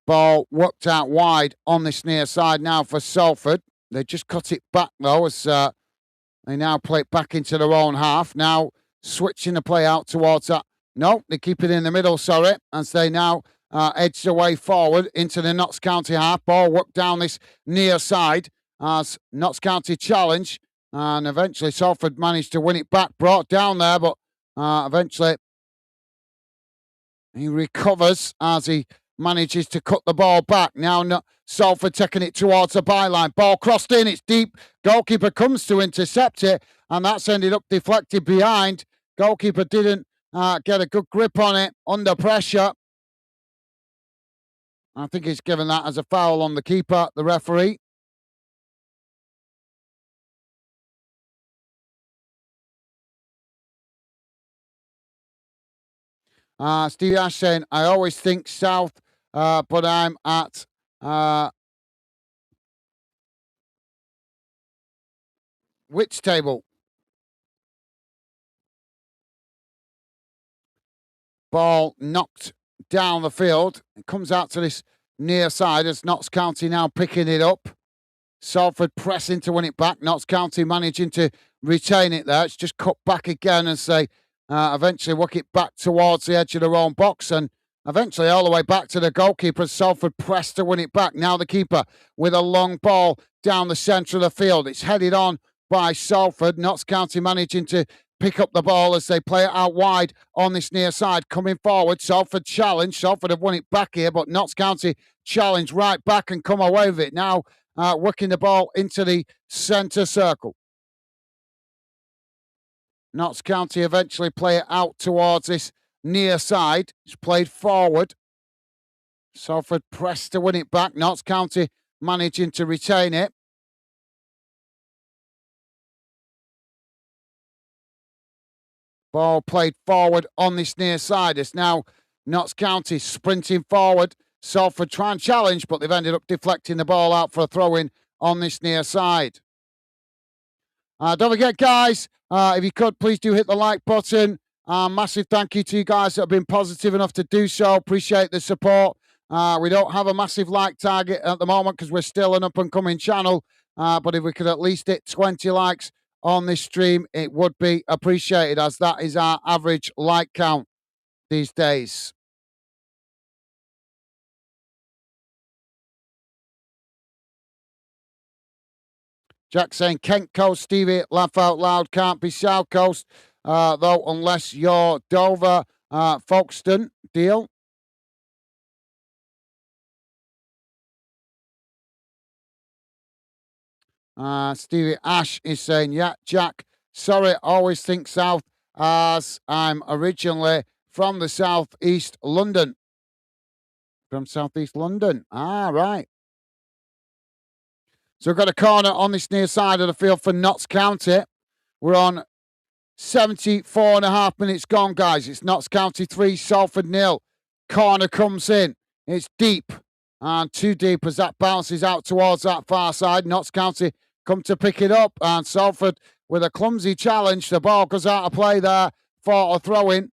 Ball worked out wide on this near side now for Salford. They just cut it back, though, as they now play it back into their own half. Now switching the play out towards that. No, they keep it in the middle, sorry, as they now edge the way forward into the Notts County half. Ball worked down this near side as Notts County challenge. And eventually Salford managed to win it back, brought down there, but eventually he recovers as he manages to cut the ball back. Now Salford taking it towards the byline. Ball crossed in, it's deep. Goalkeeper comes to intercept it, and that's ended up deflected behind. Goalkeeper didn't get a good grip on it under pressure. I think he's given that as a foul on the keeper, the referee. Steve Ash saying, I always think South, but I'm at which table? Ball knocked down the field. It comes out to this near side as Notts County now picking it up. Salford pressing to win it back. Notts County managing to retain it there. It's just cut back again as they eventually work it back towards the edge of their own box and eventually all the way back to the goalkeeper. Salford pressed to win it back. Now the keeper with a long ball down the centre of the field. It's headed on by Salford. Notts County managing to pick up the ball as they play it out wide on this near side. Coming forward, Salford challenge. Salford have won it back here, but Notts County challenge right back and come away with it. Now working the ball into the centre circle. Notts County eventually play it out towards this near side. It's played forward. Salford pressed to win it back. Notts County managing to retain it. Ball played forward on this near side. It's now Notts County sprinting forward. Salford try and challenge, but they've ended up deflecting the ball out for a throw-in on this near side. Don't forget, guys, if you could, please do hit the like button. Massive thank you to you guys that have been positive enough to do so. Appreciate the support. We don't have a massive like target at the moment because we're still an up-and-coming channel. But if we could at least hit 20 likes on this stream, it would be appreciated, as that is our average like count these days. Jack saying Kent Coast, Stevie, laugh out loud, can't be South Coast, though, unless you're Dover, Folkestone, deal. Stevie Ash is saying, yeah, Jack, sorry, always think South, as I'm originally from the southeast London. From southeast London. Right. So we've got a corner on this near side of the field for Notts County. We're on 74.5 minutes gone, guys. It's Notts County 3, Salford 0. Corner comes in. It's deep. And too deep as that bounces out towards that far side. Notts County come to pick it up. And Salford with a clumsy challenge. The ball goes out of play there for a throw-in.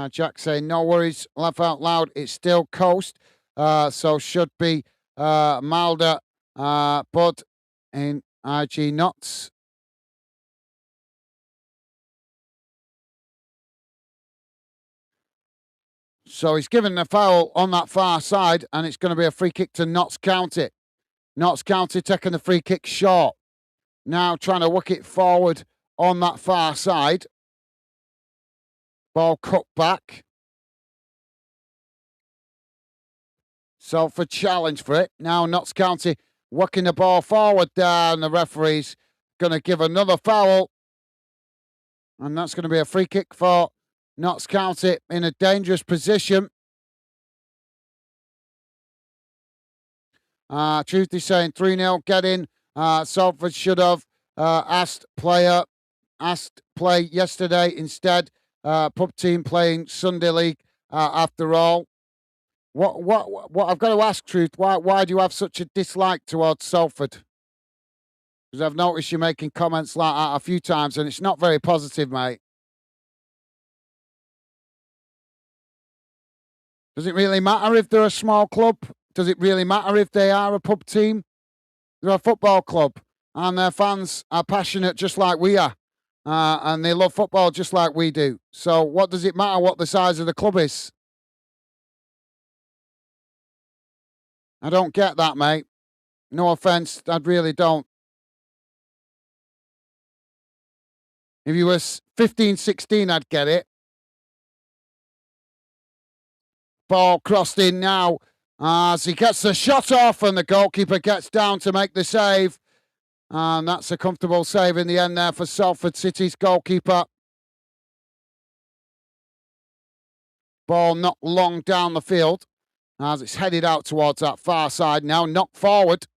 Jack saying, no worries, laugh out loud. It's still coast. So should be milder, but in IG Notts. So he's given a foul on that far side, and it's going to be a free kick to Notts County. Notts County taking the free kick short. Now trying to work it forward on that far side. Ball cut back. Salford challenge for it. Now Notts County working the ball forward down. The referee's going to give another foul. And that's going to be a free kick for Notts County in a dangerous position. Truth is saying 3-0, get in. Salford should have asked play yesterday instead. Pub team playing Sunday League after all. What I've got to ask, Truth, why do you have such a dislike towards Salford? Because I've noticed you making comments like that a few times, and it's not very positive, mate. Does it really matter if they're a small club? Does it really matter if they are a pub team? They're a football club, and their fans are passionate just like we are, and they love football just like we do. So what does it matter what the size of the club is? I don't get that, mate. No offence, I really don't. If you were 15, 16, I'd get it. Ball crossed in now as he gets the shot off and the goalkeeper gets down to make the save. And that's a comfortable save in the end there for Salford City's goalkeeper. Ball not long down the field as it's headed out towards that far side. Now knocked forward.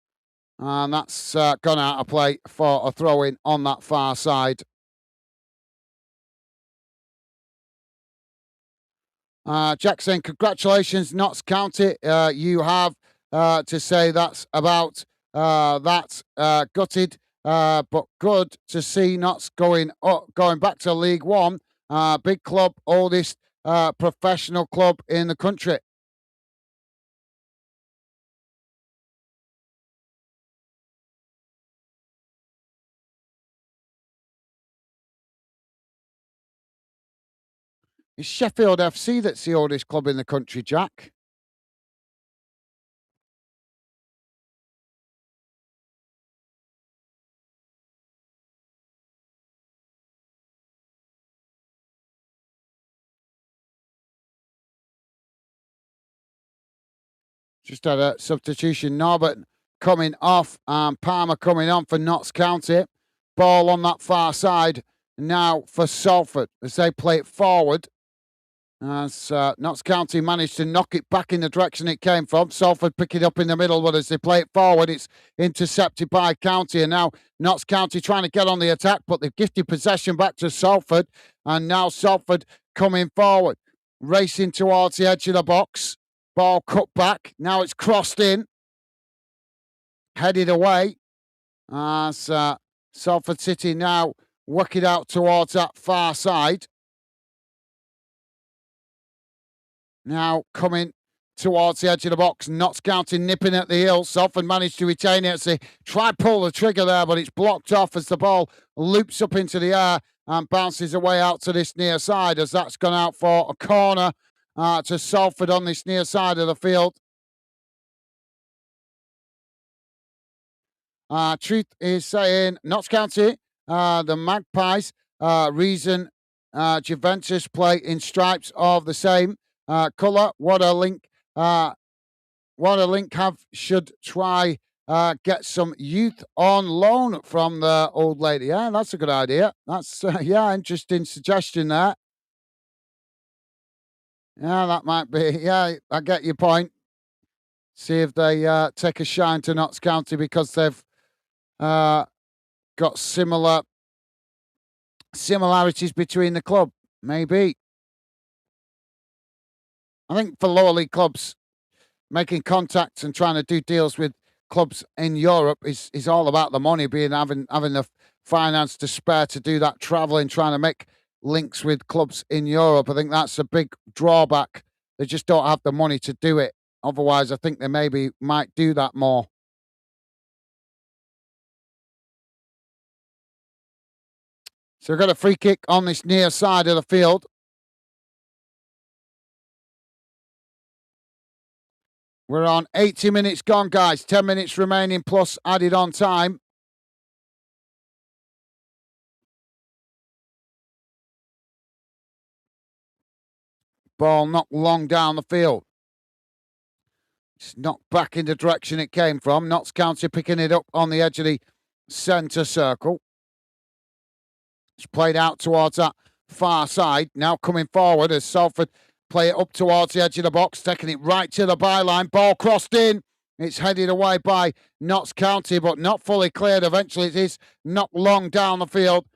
And that's gone out of play for a throw-in on that far side. Jack saying, congratulations, Notts County. You have to say that's about that. Gutted, but good to see Notts going back to League One. Big club, oldest professional club in the country. It's Sheffield FC that's the oldest club in the country, Jack. Just had a substitution. Norbert coming off and Palmer coming on for Notts County. Ball on that far side now for Salford as they play it forward. As Notts County managed to knock it back in the direction it came from. Salford pick it up in the middle, but as they play it forward, it's intercepted by County. And now Notts County trying to get on the attack, but they've gifted possession back to Salford. And now Salford coming forward, racing towards the edge of the box. Ball cut back. Now it's crossed in. Headed away. As Salford City now work it out towards that far side. Now coming towards the edge of the box. Notts County nipping at the heel. Salford managed to retain it. They try pull the trigger there, but it's blocked off as the ball loops up into the air and bounces away out to this near side as that's gone out for a corner to Salford on this near side of the field. Truth is saying Notts County, the Magpies, reason Juventus play in stripes of the same colour. What a link! Should try get some youth on loan from the old lady. Yeah, that's a good idea. That's interesting suggestion there. Yeah, that might be. Yeah, I get your point. See if they take a shine to Notts County because they've got similarities between the club. Maybe. I think for lower league clubs, making contacts and trying to do deals with clubs in Europe is all about the money, having the finance to spare to do that travelling, trying to make links with clubs in Europe. I think that's a big drawback. They just don't have the money to do it. Otherwise, I think they maybe might do that more. So we've got a free kick on this near side of the field. We're on 80 minutes gone, guys. 10 minutes remaining plus added on time. Ball knocked long down the field. It's knocked back in the direction it came from. Notts County picking it up on the edge of the centre circle. It's played out towards that far side. Now coming forward as Salford play it up towards the edge of the box, taking it right to the byline. Ball crossed in. It's headed away by Notts County, but not fully cleared. Eventually, it is knocked long down the field.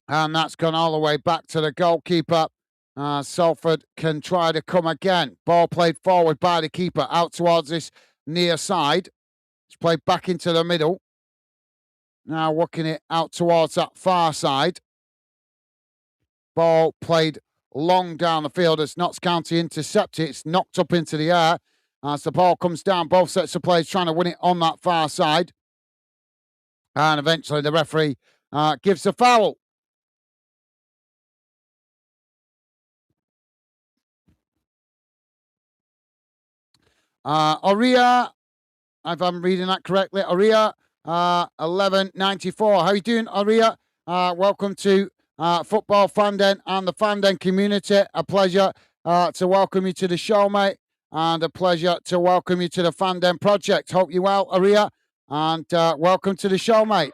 And that's gone all the way back to the goalkeeper. Salford can try to come again. Ball played forward by the keeper out towards this near side. It's played back into the middle. Now working it out towards that far side. Ball played long down the field as Notts County intercept it. It's knocked up into the air. As the ball comes down, both sets of players trying to win it on that far side. And eventually the referee gives a foul. Oria, if I'm reading that correctly, Oria 1194. How you doing, Oria? Welcome to Football Fandom and the Fandom community. A pleasure to welcome you to the show, mate, and a pleasure to welcome you to the Fandom project. Hope you're well, Oria, and welcome to the show, mate.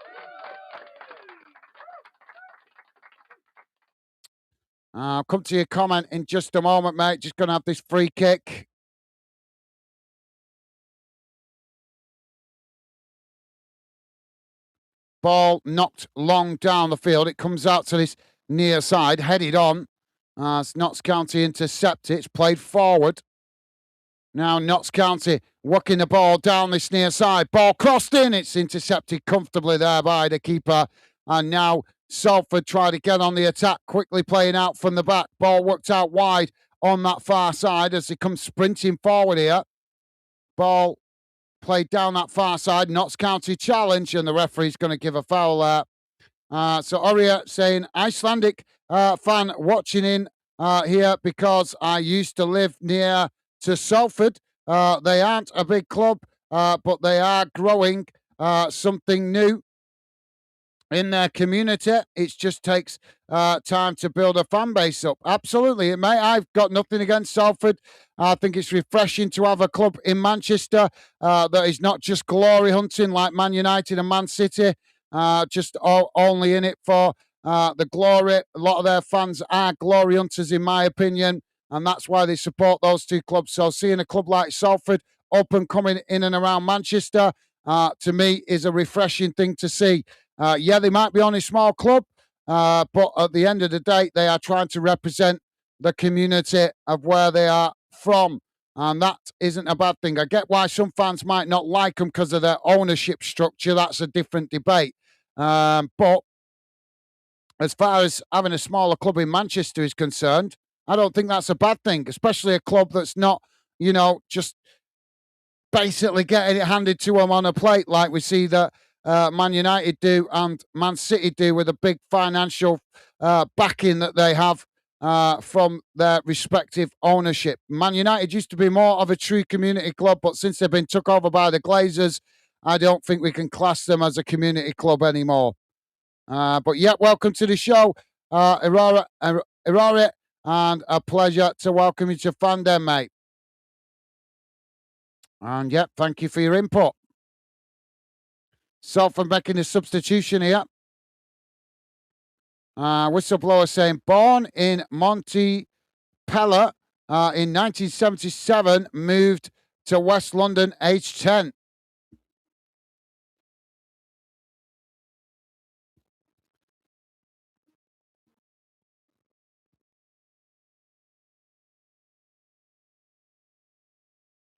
I'll come to your comment in just a moment, mate. Just going to have this free kick. Ball knocked long down the field. It comes out to this near side, headed on. Notts County intercept it. It's played forward. Now Notts County working the ball down this near side. Ball crossed in. It's intercepted comfortably there by the keeper. And now Salford try to get on the attack, quickly playing out from the back. Ball worked out wide on that far side as they come sprinting forward here. Ball played down that far side. Notts County challenge, and the referee's going to give a foul there. So Oria saying, Icelandic fan watching in here because I used to live near to Salford. They aren't a big club, but they are growing something new in their community. It just takes time to build a fan base up. Absolutely, mate. I've got nothing against Salford. I think it's refreshing to have a club in Manchester that is not just glory hunting like Man United and Man City, only in it for the glory. A lot of their fans are glory hunters, in my opinion, and that's why they support those two clubs. So seeing a club like Salford up and coming in and around Manchester, to me, is a refreshing thing to see. Yeah, they might be on a small club, but at the end of the day, they are trying to represent the community of where they are from. And that isn't a bad thing. I get why some fans might not like them because of their ownership structure. That's a different debate. But as far as having a smaller club in Manchester is concerned, I don't think that's a bad thing, especially a club that's not, just basically getting it handed to them on a plate like we see that Man United do and Man City do with a big financial backing that they have from their respective ownership. Man United used to be more of a true community club, but since they've been took over by the Glazers, I don't think we can class them as a community club anymore. But yeah, welcome to the show, Irara, and a pleasure to welcome you to Fandom, mate. And yeah, thank you for your input. Salford making a substitution here. Whistleblower saying, born in Montpellier in 1977, moved to West London, age 10.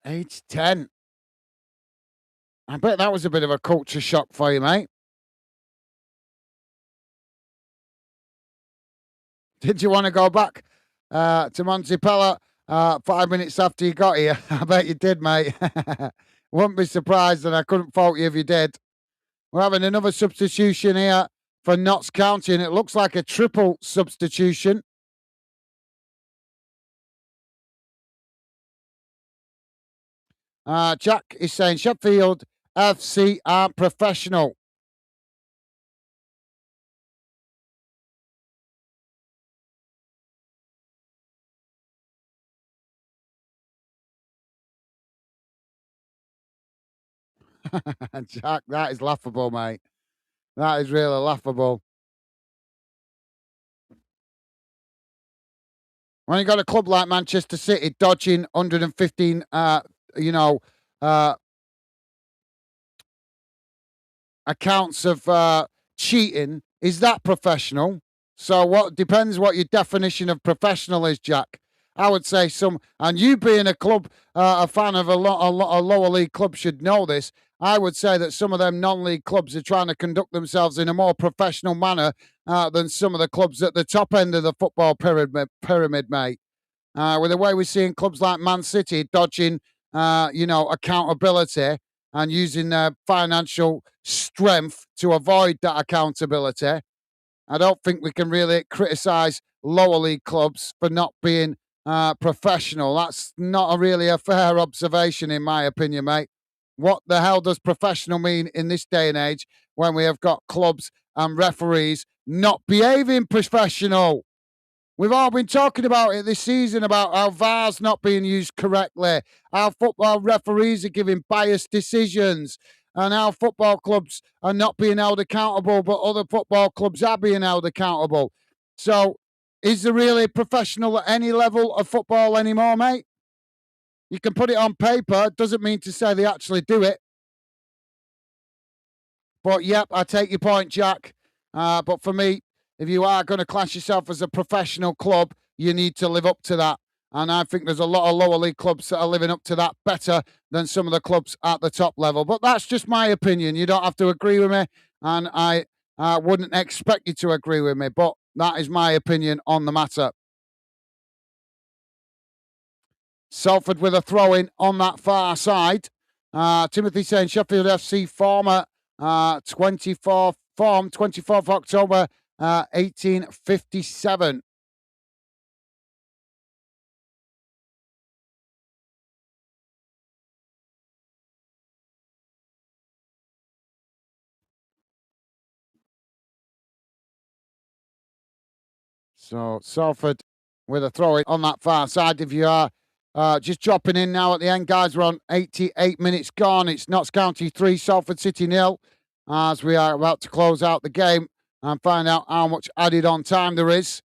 Age 10. I bet that was a bit of a culture shock for you, mate. Did you want to go back to Montpellier 5 minutes after you got here? I bet you did, mate. Wouldn't be surprised, and I couldn't fault you if you did. We're having another substitution here for Notts County, and it looks like a triple substitution. Jack is saying Sheffield FC are professional. Jack, that is laughable, mate. That is really laughable. When you got a club like Manchester City dodging 115, you know, uh, accounts of cheating, is that professional? So what depends what your definition of professional is, Jack. I would say some, and you being a club, a fan of a lower league club should know this. I would say that some of them non-league clubs are trying to conduct themselves in a more professional manner than some of the clubs at the top end of the football pyramid, mate. With the way we're seeing clubs like Man City dodging, accountability and using their financial strength to avoid that accountability. I don't think we can really criticise lower league clubs for not being professional. That's not really a fair observation, in my opinion, mate. What the hell does professional mean in this day and age when we have got clubs and referees not behaving professional? We've all been talking about it this season about how VAR's not being used correctly, how football referees are giving biased decisions, and how football clubs are not being held accountable, but other football clubs are being held accountable. So, is there really professional at any level of football anymore, mate? You can put it on paper, doesn't mean to say they actually do it. But yep, I take your point, Jack. But for me, if you are going to class yourself as a professional club, you need to live up to that. And I think there's a lot of lower league clubs that are living up to that better than some of the clubs at the top level. But that's just my opinion. You don't have to agree with me. And I wouldn't expect you to agree with me. But that is my opinion on the matter. Salford with a throw in on that far side. Timothy saying Sheffield FC former 24th October 1857. So Salford with a throw in on that far side. If you are just dropping in now at the end, guys, we're on 88 minutes gone. It's Notts County 3, Salford City 0, as we are about to close out the game and find out how much added on time there is.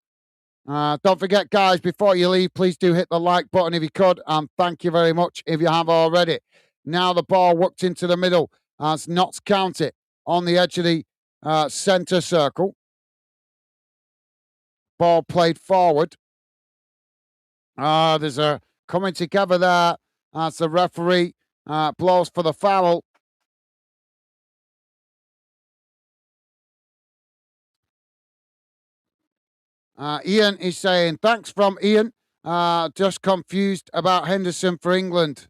Don't forget, guys, before you leave, please do hit the like button if you could, and thank you very much if you have already. Now the ball worked into the middle as Notts County on the edge of the centre circle. Ball played forward. There's a coming together there as the referee blows for the foul. Ian is saying, thanks from Ian. Just confused about Henderson for England.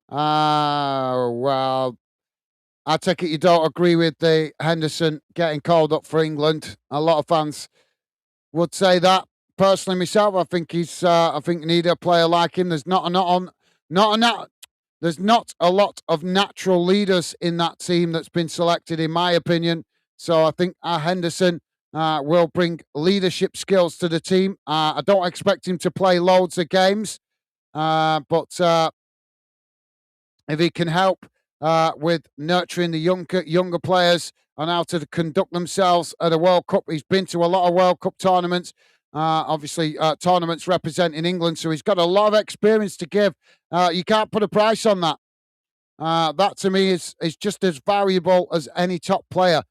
Well, I take it you don't agree with the Henderson getting called up for England. A lot of fans would say that. Personally, myself, I think I think you need a player like him. There's there's not a lot of natural leaders in that team that's been selected, in my opinion. So I think Henderson will bring leadership skills to the team. I don't expect him to play loads of games, but if he can help with nurturing the younger players and how to conduct themselves at a World Cup. He's been to a lot of World Cup tournaments, obviously tournaments representing England, so he's got a lot of experience to give. You can't put a price on that. That to me is just as valuable as any top player.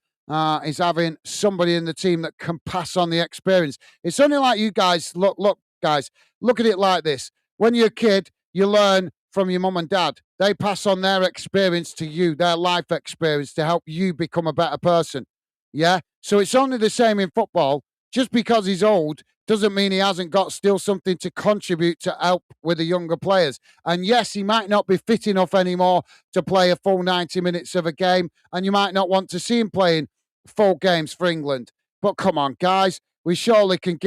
Is having somebody in the team that can pass on the experience. It's only like you guys. Look, guys. Look at it like this. When you're a kid, you learn from your mum and dad. They pass on their experience to you, their life experience, to help you become a better person. Yeah. So it's only the same in football. Just because he's old doesn't mean he hasn't got still something to contribute to help with the younger players. And yes, he might not be fit enough anymore to play a full 90 minutes of a game, and you might not want to see him playing full games for England. But come on, guys, we surely can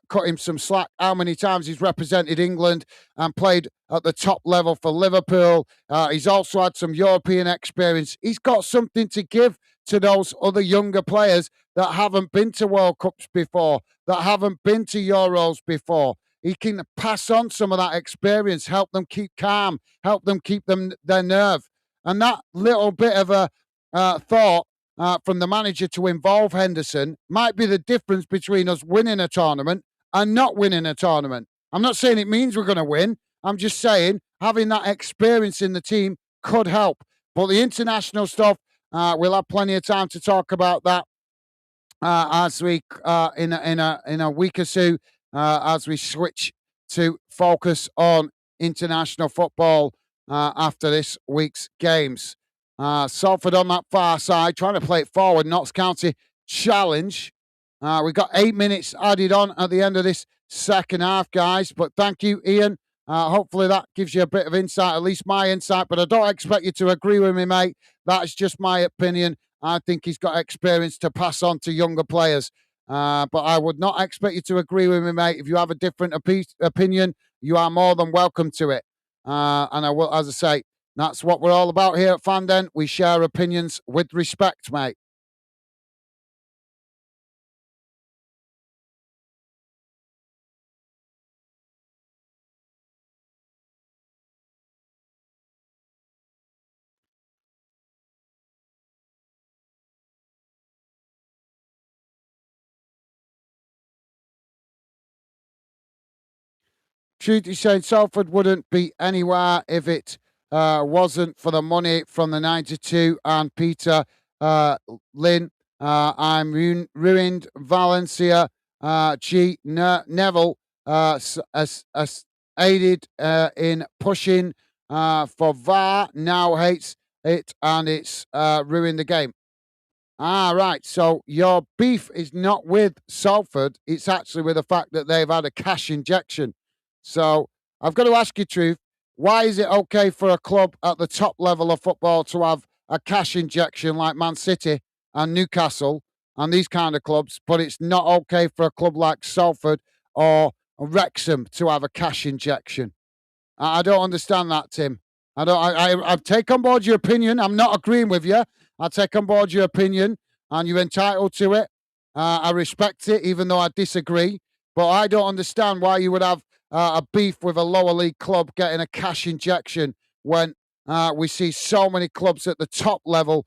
cut him some slack. How many times he's represented England and played at the top level for Liverpool. He's also had some European experience. He's got something to give to those other younger players that haven't been to World Cups before, that haven't been to Euros before. He can pass on some of that experience, help them keep calm, help them keep their nerve. And that little bit of a thought from the manager to involve Henderson might be the difference between us winning a tournament and not winning a tournament. I'm not saying it means we're going to win. I'm just saying having that experience in the team could help. But the international stuff, we'll have plenty of time to talk about that as we in a week or so as we switch to focus on international football after this week's games. Salford on that far side, trying to play it forward. Notts County challenge. We've got 8 minutes added on at the end of this second half, guys. But thank you, Ian. Hopefully that gives you a bit of insight, at least my insight. But I don't expect you to agree with me, mate. That's just my opinion. I think he's got experience to pass on to younger players. But I would not expect you to agree with me, mate. If you have a different opinion, you are more than welcome to it. And I will, as I say, that's what we're all about here at Fanden. We share opinions with respect, mate. Truth is saying, Salford wouldn't be anywhere if it wasn't for the money from the 92 and Peter Lynn. I'm ruined. Valencia Neville aided in pushing for VAR, now hates it and it's ruined the game. Right. So your beef is not with Salford. It's actually with the fact that they've had a cash injection. So I've got to ask you, Truth, why is it okay for a club at the top level of football to have a cash injection like Man City and Newcastle and these kind of clubs, but it's not okay for a club like Salford or Wrexham to have a cash injection? I don't understand that, Tim. I don't. I take on board your opinion. I'm not agreeing with you. I take on board your opinion, and you're entitled to it. I respect it, even though I disagree. But I don't understand why you would have a beef with a lower league club getting a cash injection when we see so many clubs at the top level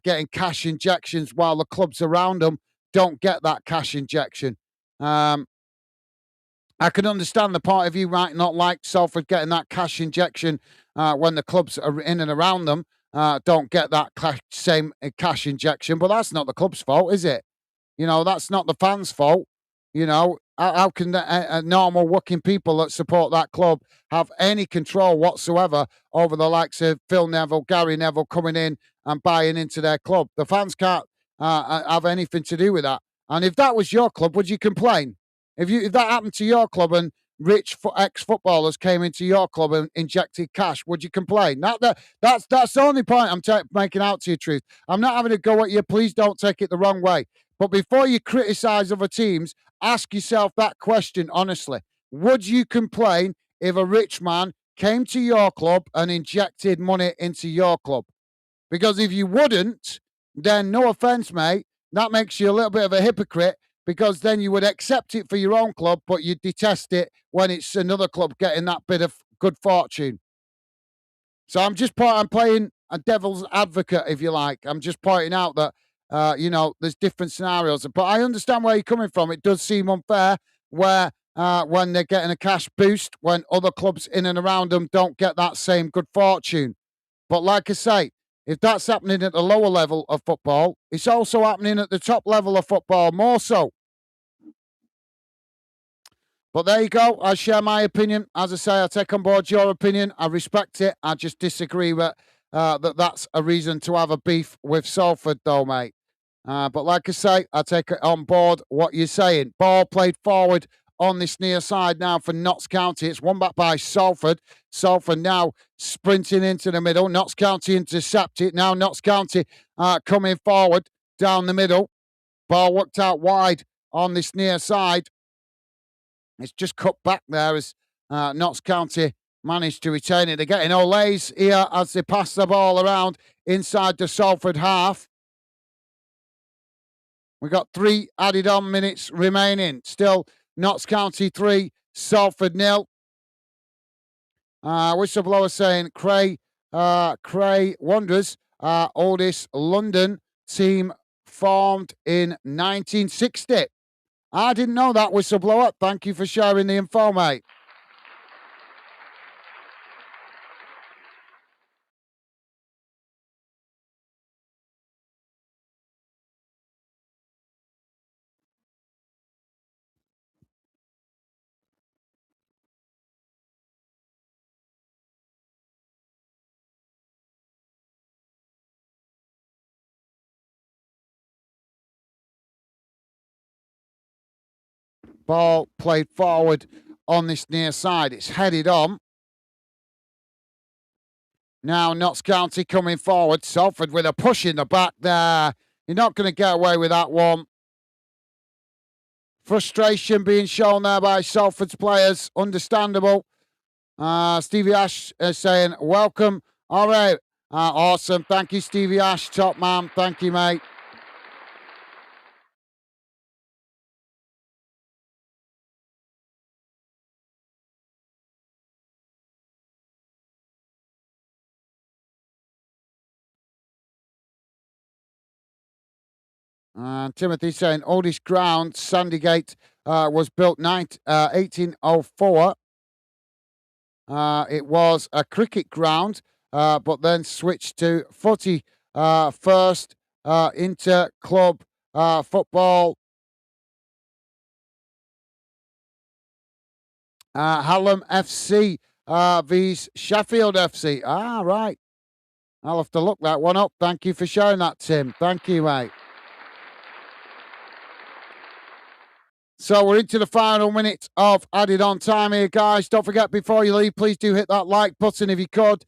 getting cash injections, while the clubs around them don't get that cash injection. I can understand the point of view might not like Salford getting that cash injection when the clubs are in and around them don't get that same cash injection, but that's not the club's fault, is it? You know, that's not the fans' fault. You know, how can normal working people that support that club have any control whatsoever over the likes of Phil Neville, Gary Neville coming in and buying into their club? The fans can't have anything to do with that. And if that was your club, would you complain? If that happened to your club and rich ex-footballers came into your club and injected cash, would you complain? That's the only point I'm making out to you, Truth. I'm not having a go at you. Please don't take it the wrong way. But before you criticise other teams, ask yourself that question honestly. Would you complain if a rich man came to your club and injected money into your club? Because if you wouldn't, then no offence, mate, that makes you a little bit of a hypocrite, because then you would accept it for your own club, but you detest it when it's another club getting that bit of good fortune. So I'm playing a devil's advocate, if you like. I'm just pointing out that, there's different scenarios. But I understand where you're coming from. It does seem unfair where when they're getting a cash boost, when other clubs in and around them don't get that same good fortune. But like I say, if that's happening at the lower level of football, it's also happening at the top level of football more so. But there you go. I share my opinion. As I say, I take on board your opinion. I respect it. I just disagree with that's a reason to have a beef with Salford, though, mate. But like I say, I take it on board what you're saying. Ball played forward on this near side now for Notts County. It's won back by Salford. Salford now sprinting into the middle. Notts County intercept it. Now Notts County coming forward down the middle. Ball worked out wide on this near side. It's just cut back there as Notts County managed to retain it. They're getting Olays here as they pass the ball around inside the Salford half. We've got 3 added on minutes remaining. Still Notts County 3, Salford 0. Whistleblower saying Cray Wanderers, oldest London team formed in 1960. I didn't know that whistleblower. Thank you for sharing the info, mate. Ball played forward on this near side. It's headed on. Now Notts County coming forward. Salford with a push in the back there. You're not going to get away with that one. Frustration being shown there by Salford's players. Understandable. Stevie Ash is saying, welcome. All right. Awesome. Thank you, Stevie Ash. Top man. Thank you, mate. Timothy saying, oldest ground, Sandygate, was built 1804. It was a cricket ground, but then switched to footy first, inter-club football. Hallam FC vs Sheffield FC. Ah, right. I'll have to look that one up. Thank you for sharing that, Tim. Thank you, mate. So we're into the final minute of added on time here, guys. Don't forget, before you leave, please do hit that like button if you could.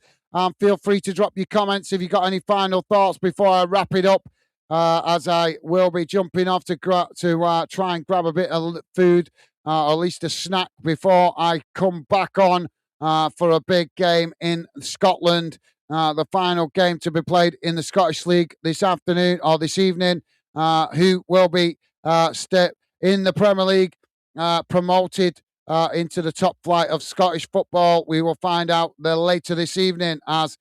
Feel free to drop your comments if you've got any final thoughts before I wrap it up, as I will be jumping off to try and grab a bit of food, or at least a snack, before I come back on for a big game in Scotland. The final game to be played in the Scottish League this afternoon or this evening. Who will be in the Premier League, promoted into the top flight of Scottish football. We will find out later this evening as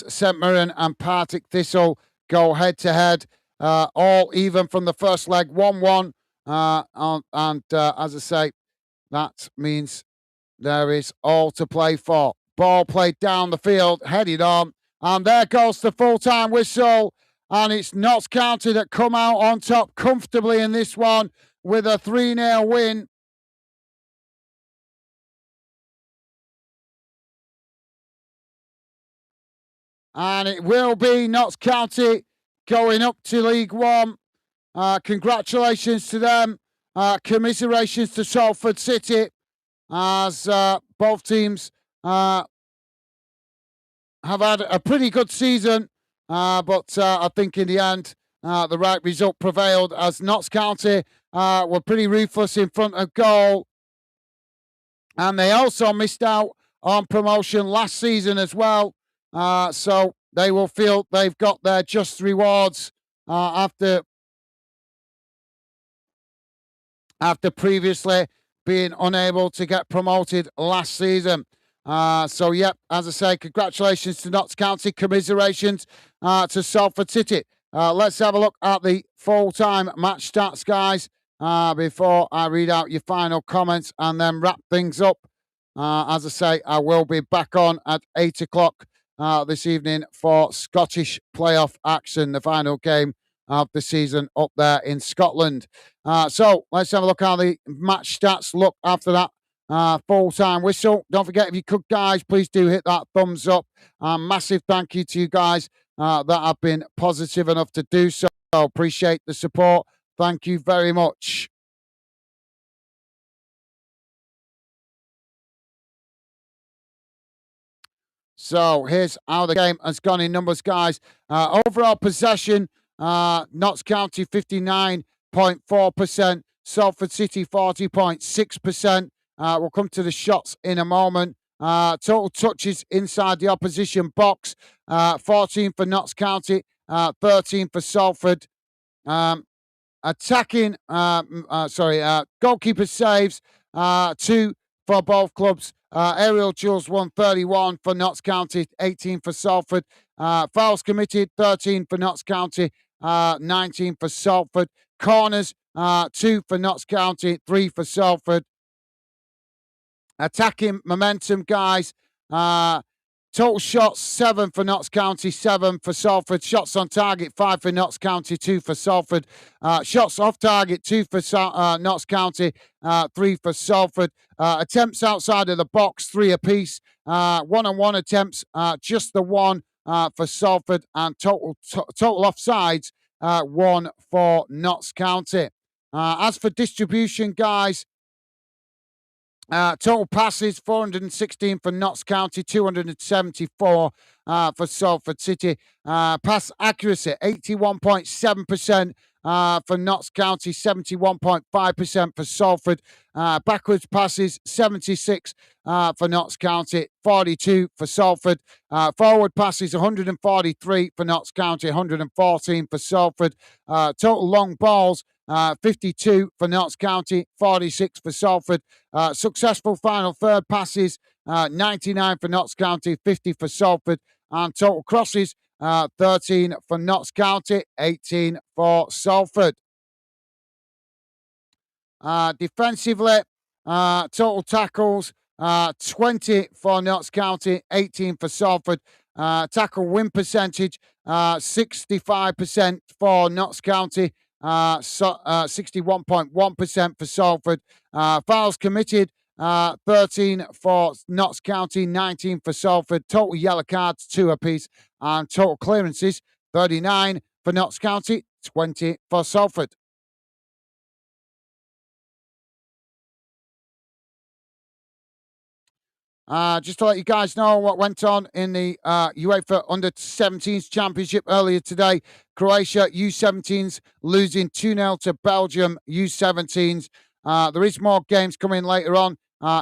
St Mirren and Partick Thistle go head to head, all even from the first leg, 1-1. And as I say, that means there is all to play for. Ball played down the field, headed on. And there goes the full-time whistle. And it's Notts County that come out on top comfortably in this one with a 3-0 win. And it will be Notts County going up to League One. Congratulations to them. Commiserations to Salford City, as both teams have had a pretty good season, but I think in the end the right result prevailed, as Notts County were pretty ruthless in front of goal, and they also missed out on promotion last season as well, so they will feel they've got their just rewards after previously being unable to get promoted last season. So, yep, as I say, congratulations to Notts County, commiserations to Salford City. Let's have a look at the full-time match stats, guys, before I read out your final comments and then wrap things up. As I say, I will be back on at 8 o'clock this evening for Scottish playoff action, the final game of the season up there in Scotland. So let's have a look how the match stats look after that full-time whistle. Don't forget, if you could, guys, please do hit that thumbs up. Massive thank you to you guys that have been positive enough to do so. Appreciate the support. Thank you very much. So here's how the game has gone in numbers, guys. Overall possession, Notts County 59.4%, Salford City 40.6%. We'll come to the shots in a moment. Total touches inside the opposition box, 14 for Notts County, 13 for Salford. Goalkeeper saves, 2 for both clubs. Aerial duels 131 for Notts County, 18 for Salford. Fouls committed, 13 for Notts County, 19 for Salford. Corners, 2 for Notts County, 3 for Salford. Attacking momentum, guys. Total shots, 7 for Notts County, 7 for Salford. Shots on target, 5 for Notts County, 2 for Salford. Shots off target, 2 for Notts County, 3 for Salford. Attempts outside of the box, 3 apiece. One-on-one attempts, just the 1 for Salford. And total offsides, 1 for Notts County. As for distribution, guys, total passes, 416 for Notts County, 274 for Salford City. Pass accuracy, 81.7% for Notts County, 71.5% for Salford. Backwards passes, 76 for Notts County, 42 for Salford. Forward passes, 143 for Notts County, 114 for Salford. Total long balls, 52 for Notts County, 46 for Salford. Successful final third passes, 99 for Notts County, 50 for Salford. And total crosses, 13 for Notts County, 18 for Salford. Defensively, total tackles, 20 for Notts County, 18 for Salford. Tackle win percentage, 65% for Notts County, 61.1% for Salford. Fouls committed, 13 for Notts County, 19 for Salford. Total yellow cards, 2 apiece. And total clearances, 39 for Notts County, 20 for Salford. Just to let you guys know what went on in the UEFA Under-17s Championship earlier today. Croatia U17s losing 2-0 to Belgium U17s. There is more games coming later on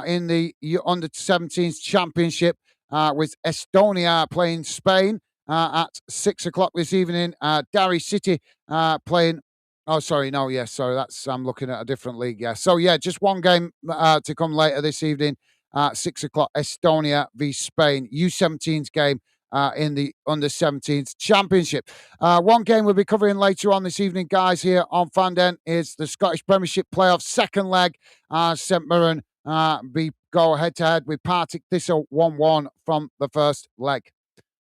in the Under-17s Championship with Estonia playing Spain at 6 o'clock this evening. Derry City playing... Oh, sorry, no, yes, sorry, I'm looking at a different league, yeah. So, yeah, just one game to come later this evening. 6 o'clock, Estonia v Spain, U17s game in the Under-17s Championship. One game we'll be covering later on this evening, guys, here on Fanden is the Scottish Premiership playoff second leg. St Mirren go head-to-head with Partick Thistle 1-1 from the first leg.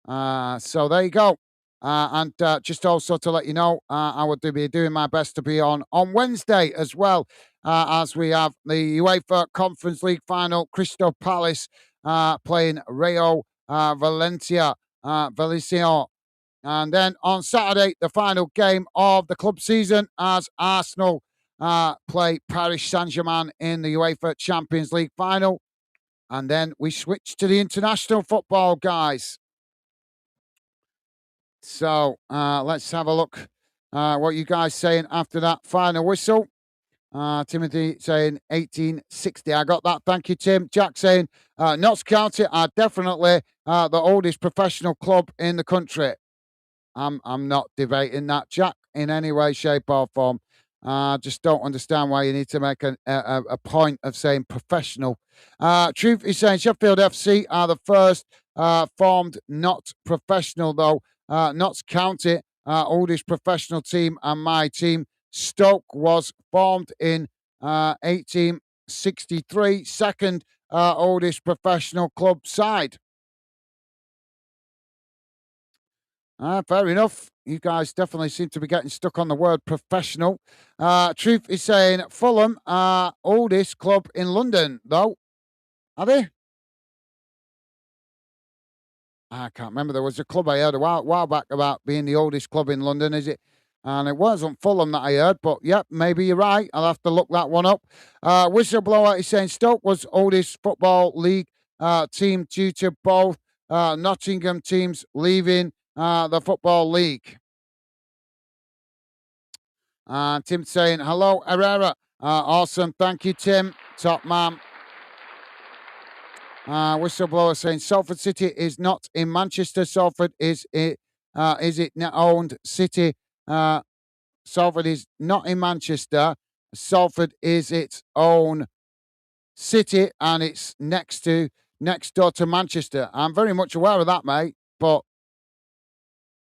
So there you go. And just also to let you know, I would be doing my best to be on Wednesday as well, as we have the UEFA Conference League final, Crystal Palace playing Rayo Valencia. And then on Saturday, the final game of the club season as Arsenal play Paris Saint-Germain in the UEFA Champions League final. And then we switch to the international football, guys. So let's have a look what you guys saying after that final whistle. Timothy saying 1860. I got that. Thank you, Tim. Jack saying Notts County are definitely the oldest professional club in the country. I'm not debating that, Jack, in any way, shape, or form. Just don't understand why you need to make a point of saying professional. Truth is saying Sheffield FC are the first formed not professional, though. Notts County, oldest professional team, and my team, Stoke, was formed in 1863, second oldest professional club side. Fair enough. You guys definitely seem to be getting stuck on the word professional. Truth is saying Fulham are oldest club in London, though. Are they? I can't remember. There was a club I heard a while back about being the oldest club in London. Is it? And it wasn't Fulham that I heard, but yep, maybe you're right. I'll have to look that one up. Whistleblower is saying Stoke was oldest football league team due to both Nottingham teams leaving the football league. Tim saying hello, Herrera. Awesome, thank you, Tim. Top man. Whistleblower saying Salford City is not in Manchester. Salford is it owned city? Salford is not in Manchester. Salford is its own city, and it's next door to Manchester. I'm very much aware of that, mate. But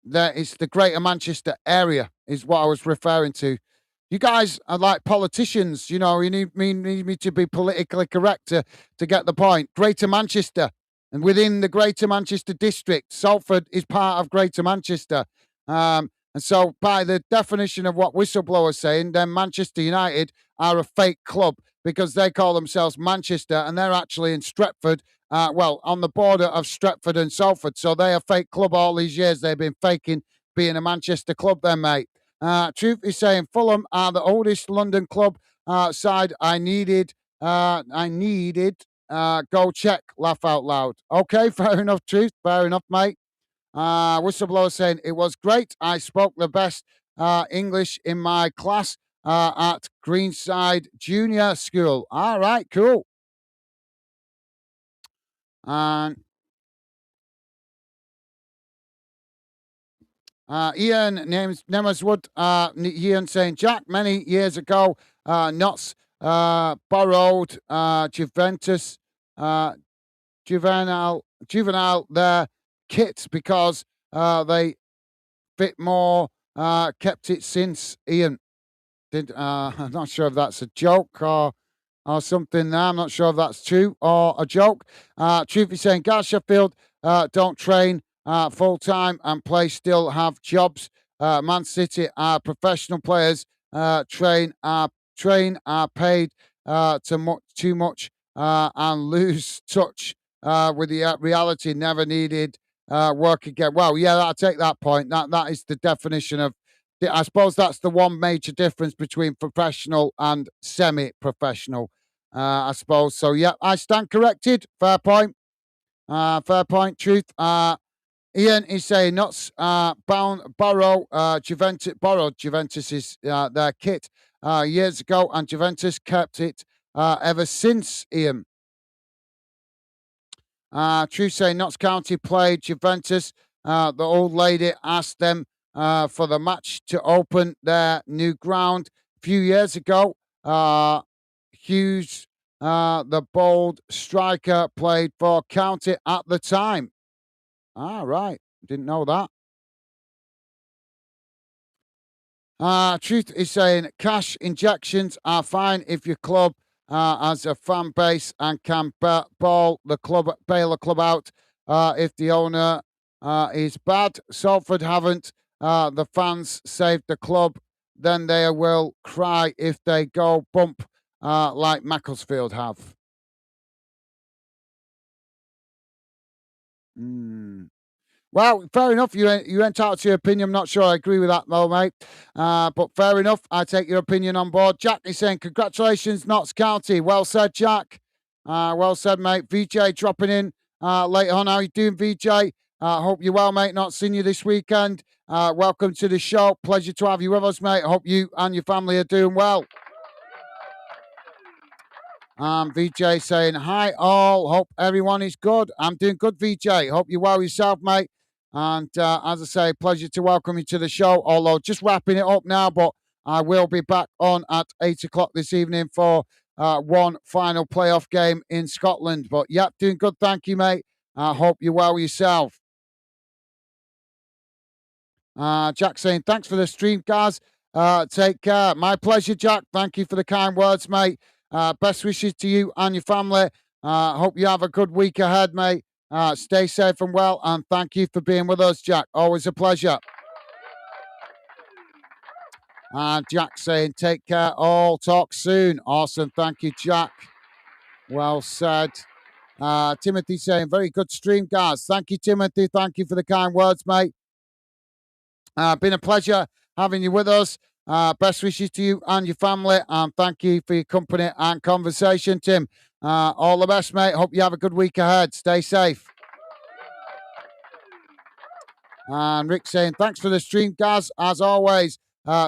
it's the Greater Manchester area is what I was referring to. You guys are like politicians, you know. You need me to be politically correct to get the point. Greater Manchester, and within the Greater Manchester district, Salford is part of Greater Manchester. And so, by the definition of what whistleblowers saying, then Manchester United are a fake club because they call themselves Manchester and they're actually in Stretford, well, on the border of Stretford and Salford. So they are a fake club all these years. They've been faking being a Manchester club, then, mate. Truth is saying Fulham are the oldest London club side. I needed. Go check. Laugh out loud. Okay, fair enough. Truth, fair enough, mate. Whistleblower saying it was great. I spoke the best English in my class at Greenside Junior School. All right, cool. And Ian Nemerswood, Ian saying, Jack, many years ago, Notts borrowed juvenile their kit because they fit more, kept it since. Ian, I'm not sure if that's a joke or something there. I'm not sure if that's true or a joke. Truth is saying, Gareth Sheffield don't train full time and play still have jobs. Man City are professional players. Train are paid too much and lose touch with the reality. Never needed work again. Well, yeah, I'll take that point. That is the definition of. I suppose that's the one major difference between professional and semi-professional. I suppose so. Yeah, I stand corrected. Fair point. Fair point. Truth. Ian is saying Notts borrowed Juventus's their kit years ago, and Juventus kept it ever since. Ian. True saying Notts County played Juventus. The old lady asked them for the match to open their new ground a few years ago. Hughes, the bold striker, played for County at the time. Right. Didn't know that. Truth is saying cash injections are fine if your club has a fan base and can bail the club out if the owner is bad. Salford haven't. The fans saved the club. Then they will cry if they go bump like Macclesfield have. Well, fair enough. You entitled to your opinion. I'm not sure I agree with that, though, mate. But fair enough. I take your opinion on board. Jack is saying, congratulations, Notts County. Well said, Jack. Well said, mate. VJ dropping in later on. How you doing, VJ? Hope you're well, mate. Not seen you this weekend. Welcome to the show. Pleasure to have you with us, mate. Hope you and your family are doing well. VJ saying, hi all. Hope everyone is good. I'm doing good, VJ. Hope you're well yourself, mate. And as I say, pleasure to welcome you to the show. Although just wrapping it up now, but I will be back on at 8 o'clock this evening for one final playoff game in Scotland. But yeah, doing good. Thank you, mate. I hope you're well yourself. Jack saying, thanks for the stream, guys. Take care. My pleasure, Jack. Thank you for the kind words, mate. Best wishes to you and your family. Hope you have a good week ahead, mate. Stay safe and well, and thank you for being with us, Jack. Always a pleasure. And Jack saying, take care all. Talk soon. Awesome. Thank you, Jack. Well said. Timothy saying, very good stream, guys. Thank you, Timothy. Thank you for the kind words, mate. Been a pleasure having you with us. Best wishes to you and your family, and thank you for your company and conversation, Tim. All the best, mate. Hope you have a good week ahead. Stay safe. And Rick saying, thanks for the stream, guys. As always,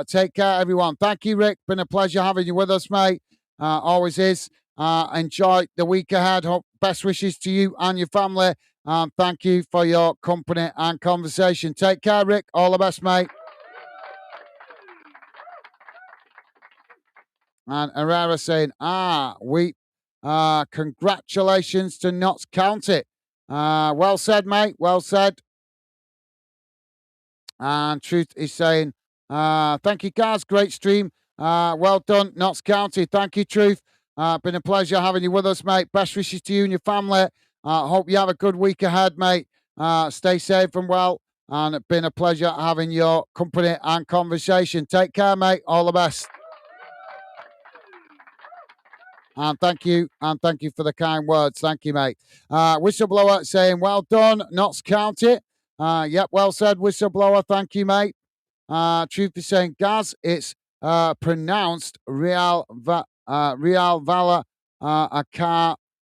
take care, everyone. Thank you, Rick. Been a pleasure having you with us, mate. Always is. Enjoy the week ahead. Hope best wishes to you and your family. Thank you for your company and conversation. Take care, Rick. All the best, mate. And Herrera saying, congratulations to Notts County. Well said, mate. Well said. And Truth is saying, thank you, guys. Great stream. Well done, Notts County. Thank you, Truth. Been a pleasure having you with us, mate. Best wishes to you and your family. Hope you have a good week ahead, mate. Stay safe and well. And it's been a pleasure having your company and conversation. Take care, mate. All the best. And thank you for the kind words. Thank you, mate. Whistleblower saying, well done, Notts County. Yep, well said, Whistleblower. Thank you, mate. Truth is saying, Gaz, it's pronounced Real Vala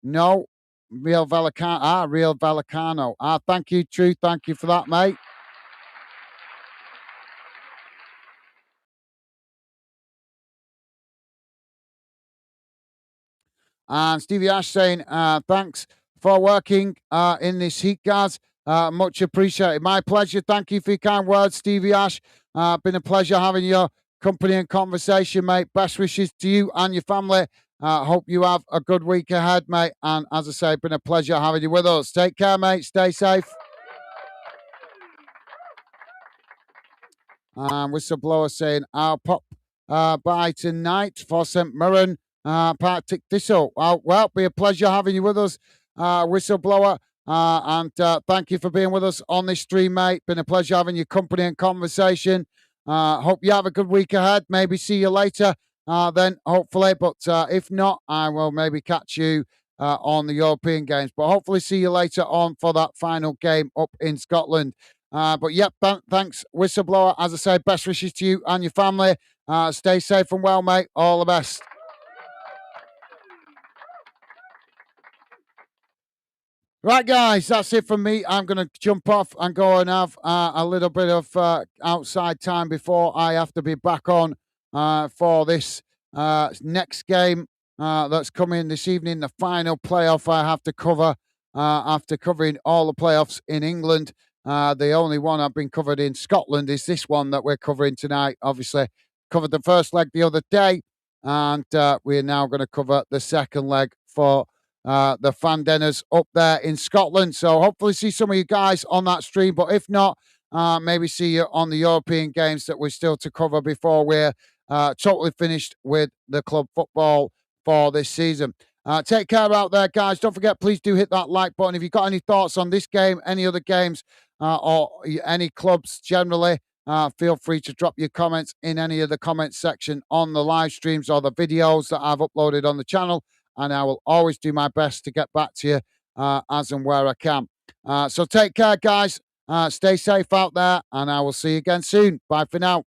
no. Real Vallecano. Real Vallecano. Thank you, Truth. Thank you for that, mate. And Stevie Ash saying, thanks for working in this heat, guys. Much appreciated. My pleasure. Thank you for your kind words, Stevie Ash. Been a pleasure having your company and conversation, mate. Best wishes to you and your family. Hope you have a good week ahead, mate. And as I say, been a pleasure having you with us. Take care, mate. Stay safe. Whistleblower saying, I'll pop by tonight for St. Mirren Partick Thistle. Well, be a pleasure having you with us, Whistleblower. And thank you for being with us on this stream, mate. Been a pleasure having your company and conversation. Hope you have a good week ahead. Maybe see you later then, hopefully. But if not, I will maybe catch you on the European games. But hopefully see you later on for that final game up in Scotland. But yep, thanks, Whistleblower. As I say, best wishes to you and your family. Stay safe and well, mate. All the best. Right, guys, that's it from me. I'm going to jump off and go and have a little bit of outside time before I have to be back on for this next game that's coming this evening, the final playoff I have to cover after covering all the playoffs in England. The only one I've been covered in Scotland is this one that we're covering tonight. Obviously, covered the first leg the other day, and we're now going to cover the second leg for the fan dinners up there in Scotland. So hopefully see some of you guys on that stream. But if not, maybe see you on the European games that we're still to cover before we're totally finished with the club football for this season. Take care out there, guys. Don't forget, please do hit that like button. If you've got any thoughts on this game, any other games, or any clubs generally, feel free to drop your comments in any of the comments section on the live streams or the videos that I've uploaded on the channel. And I will always do my best to get back to you as and where I can. So take care, guys. Stay safe out there, and I will see you again soon. Bye for now.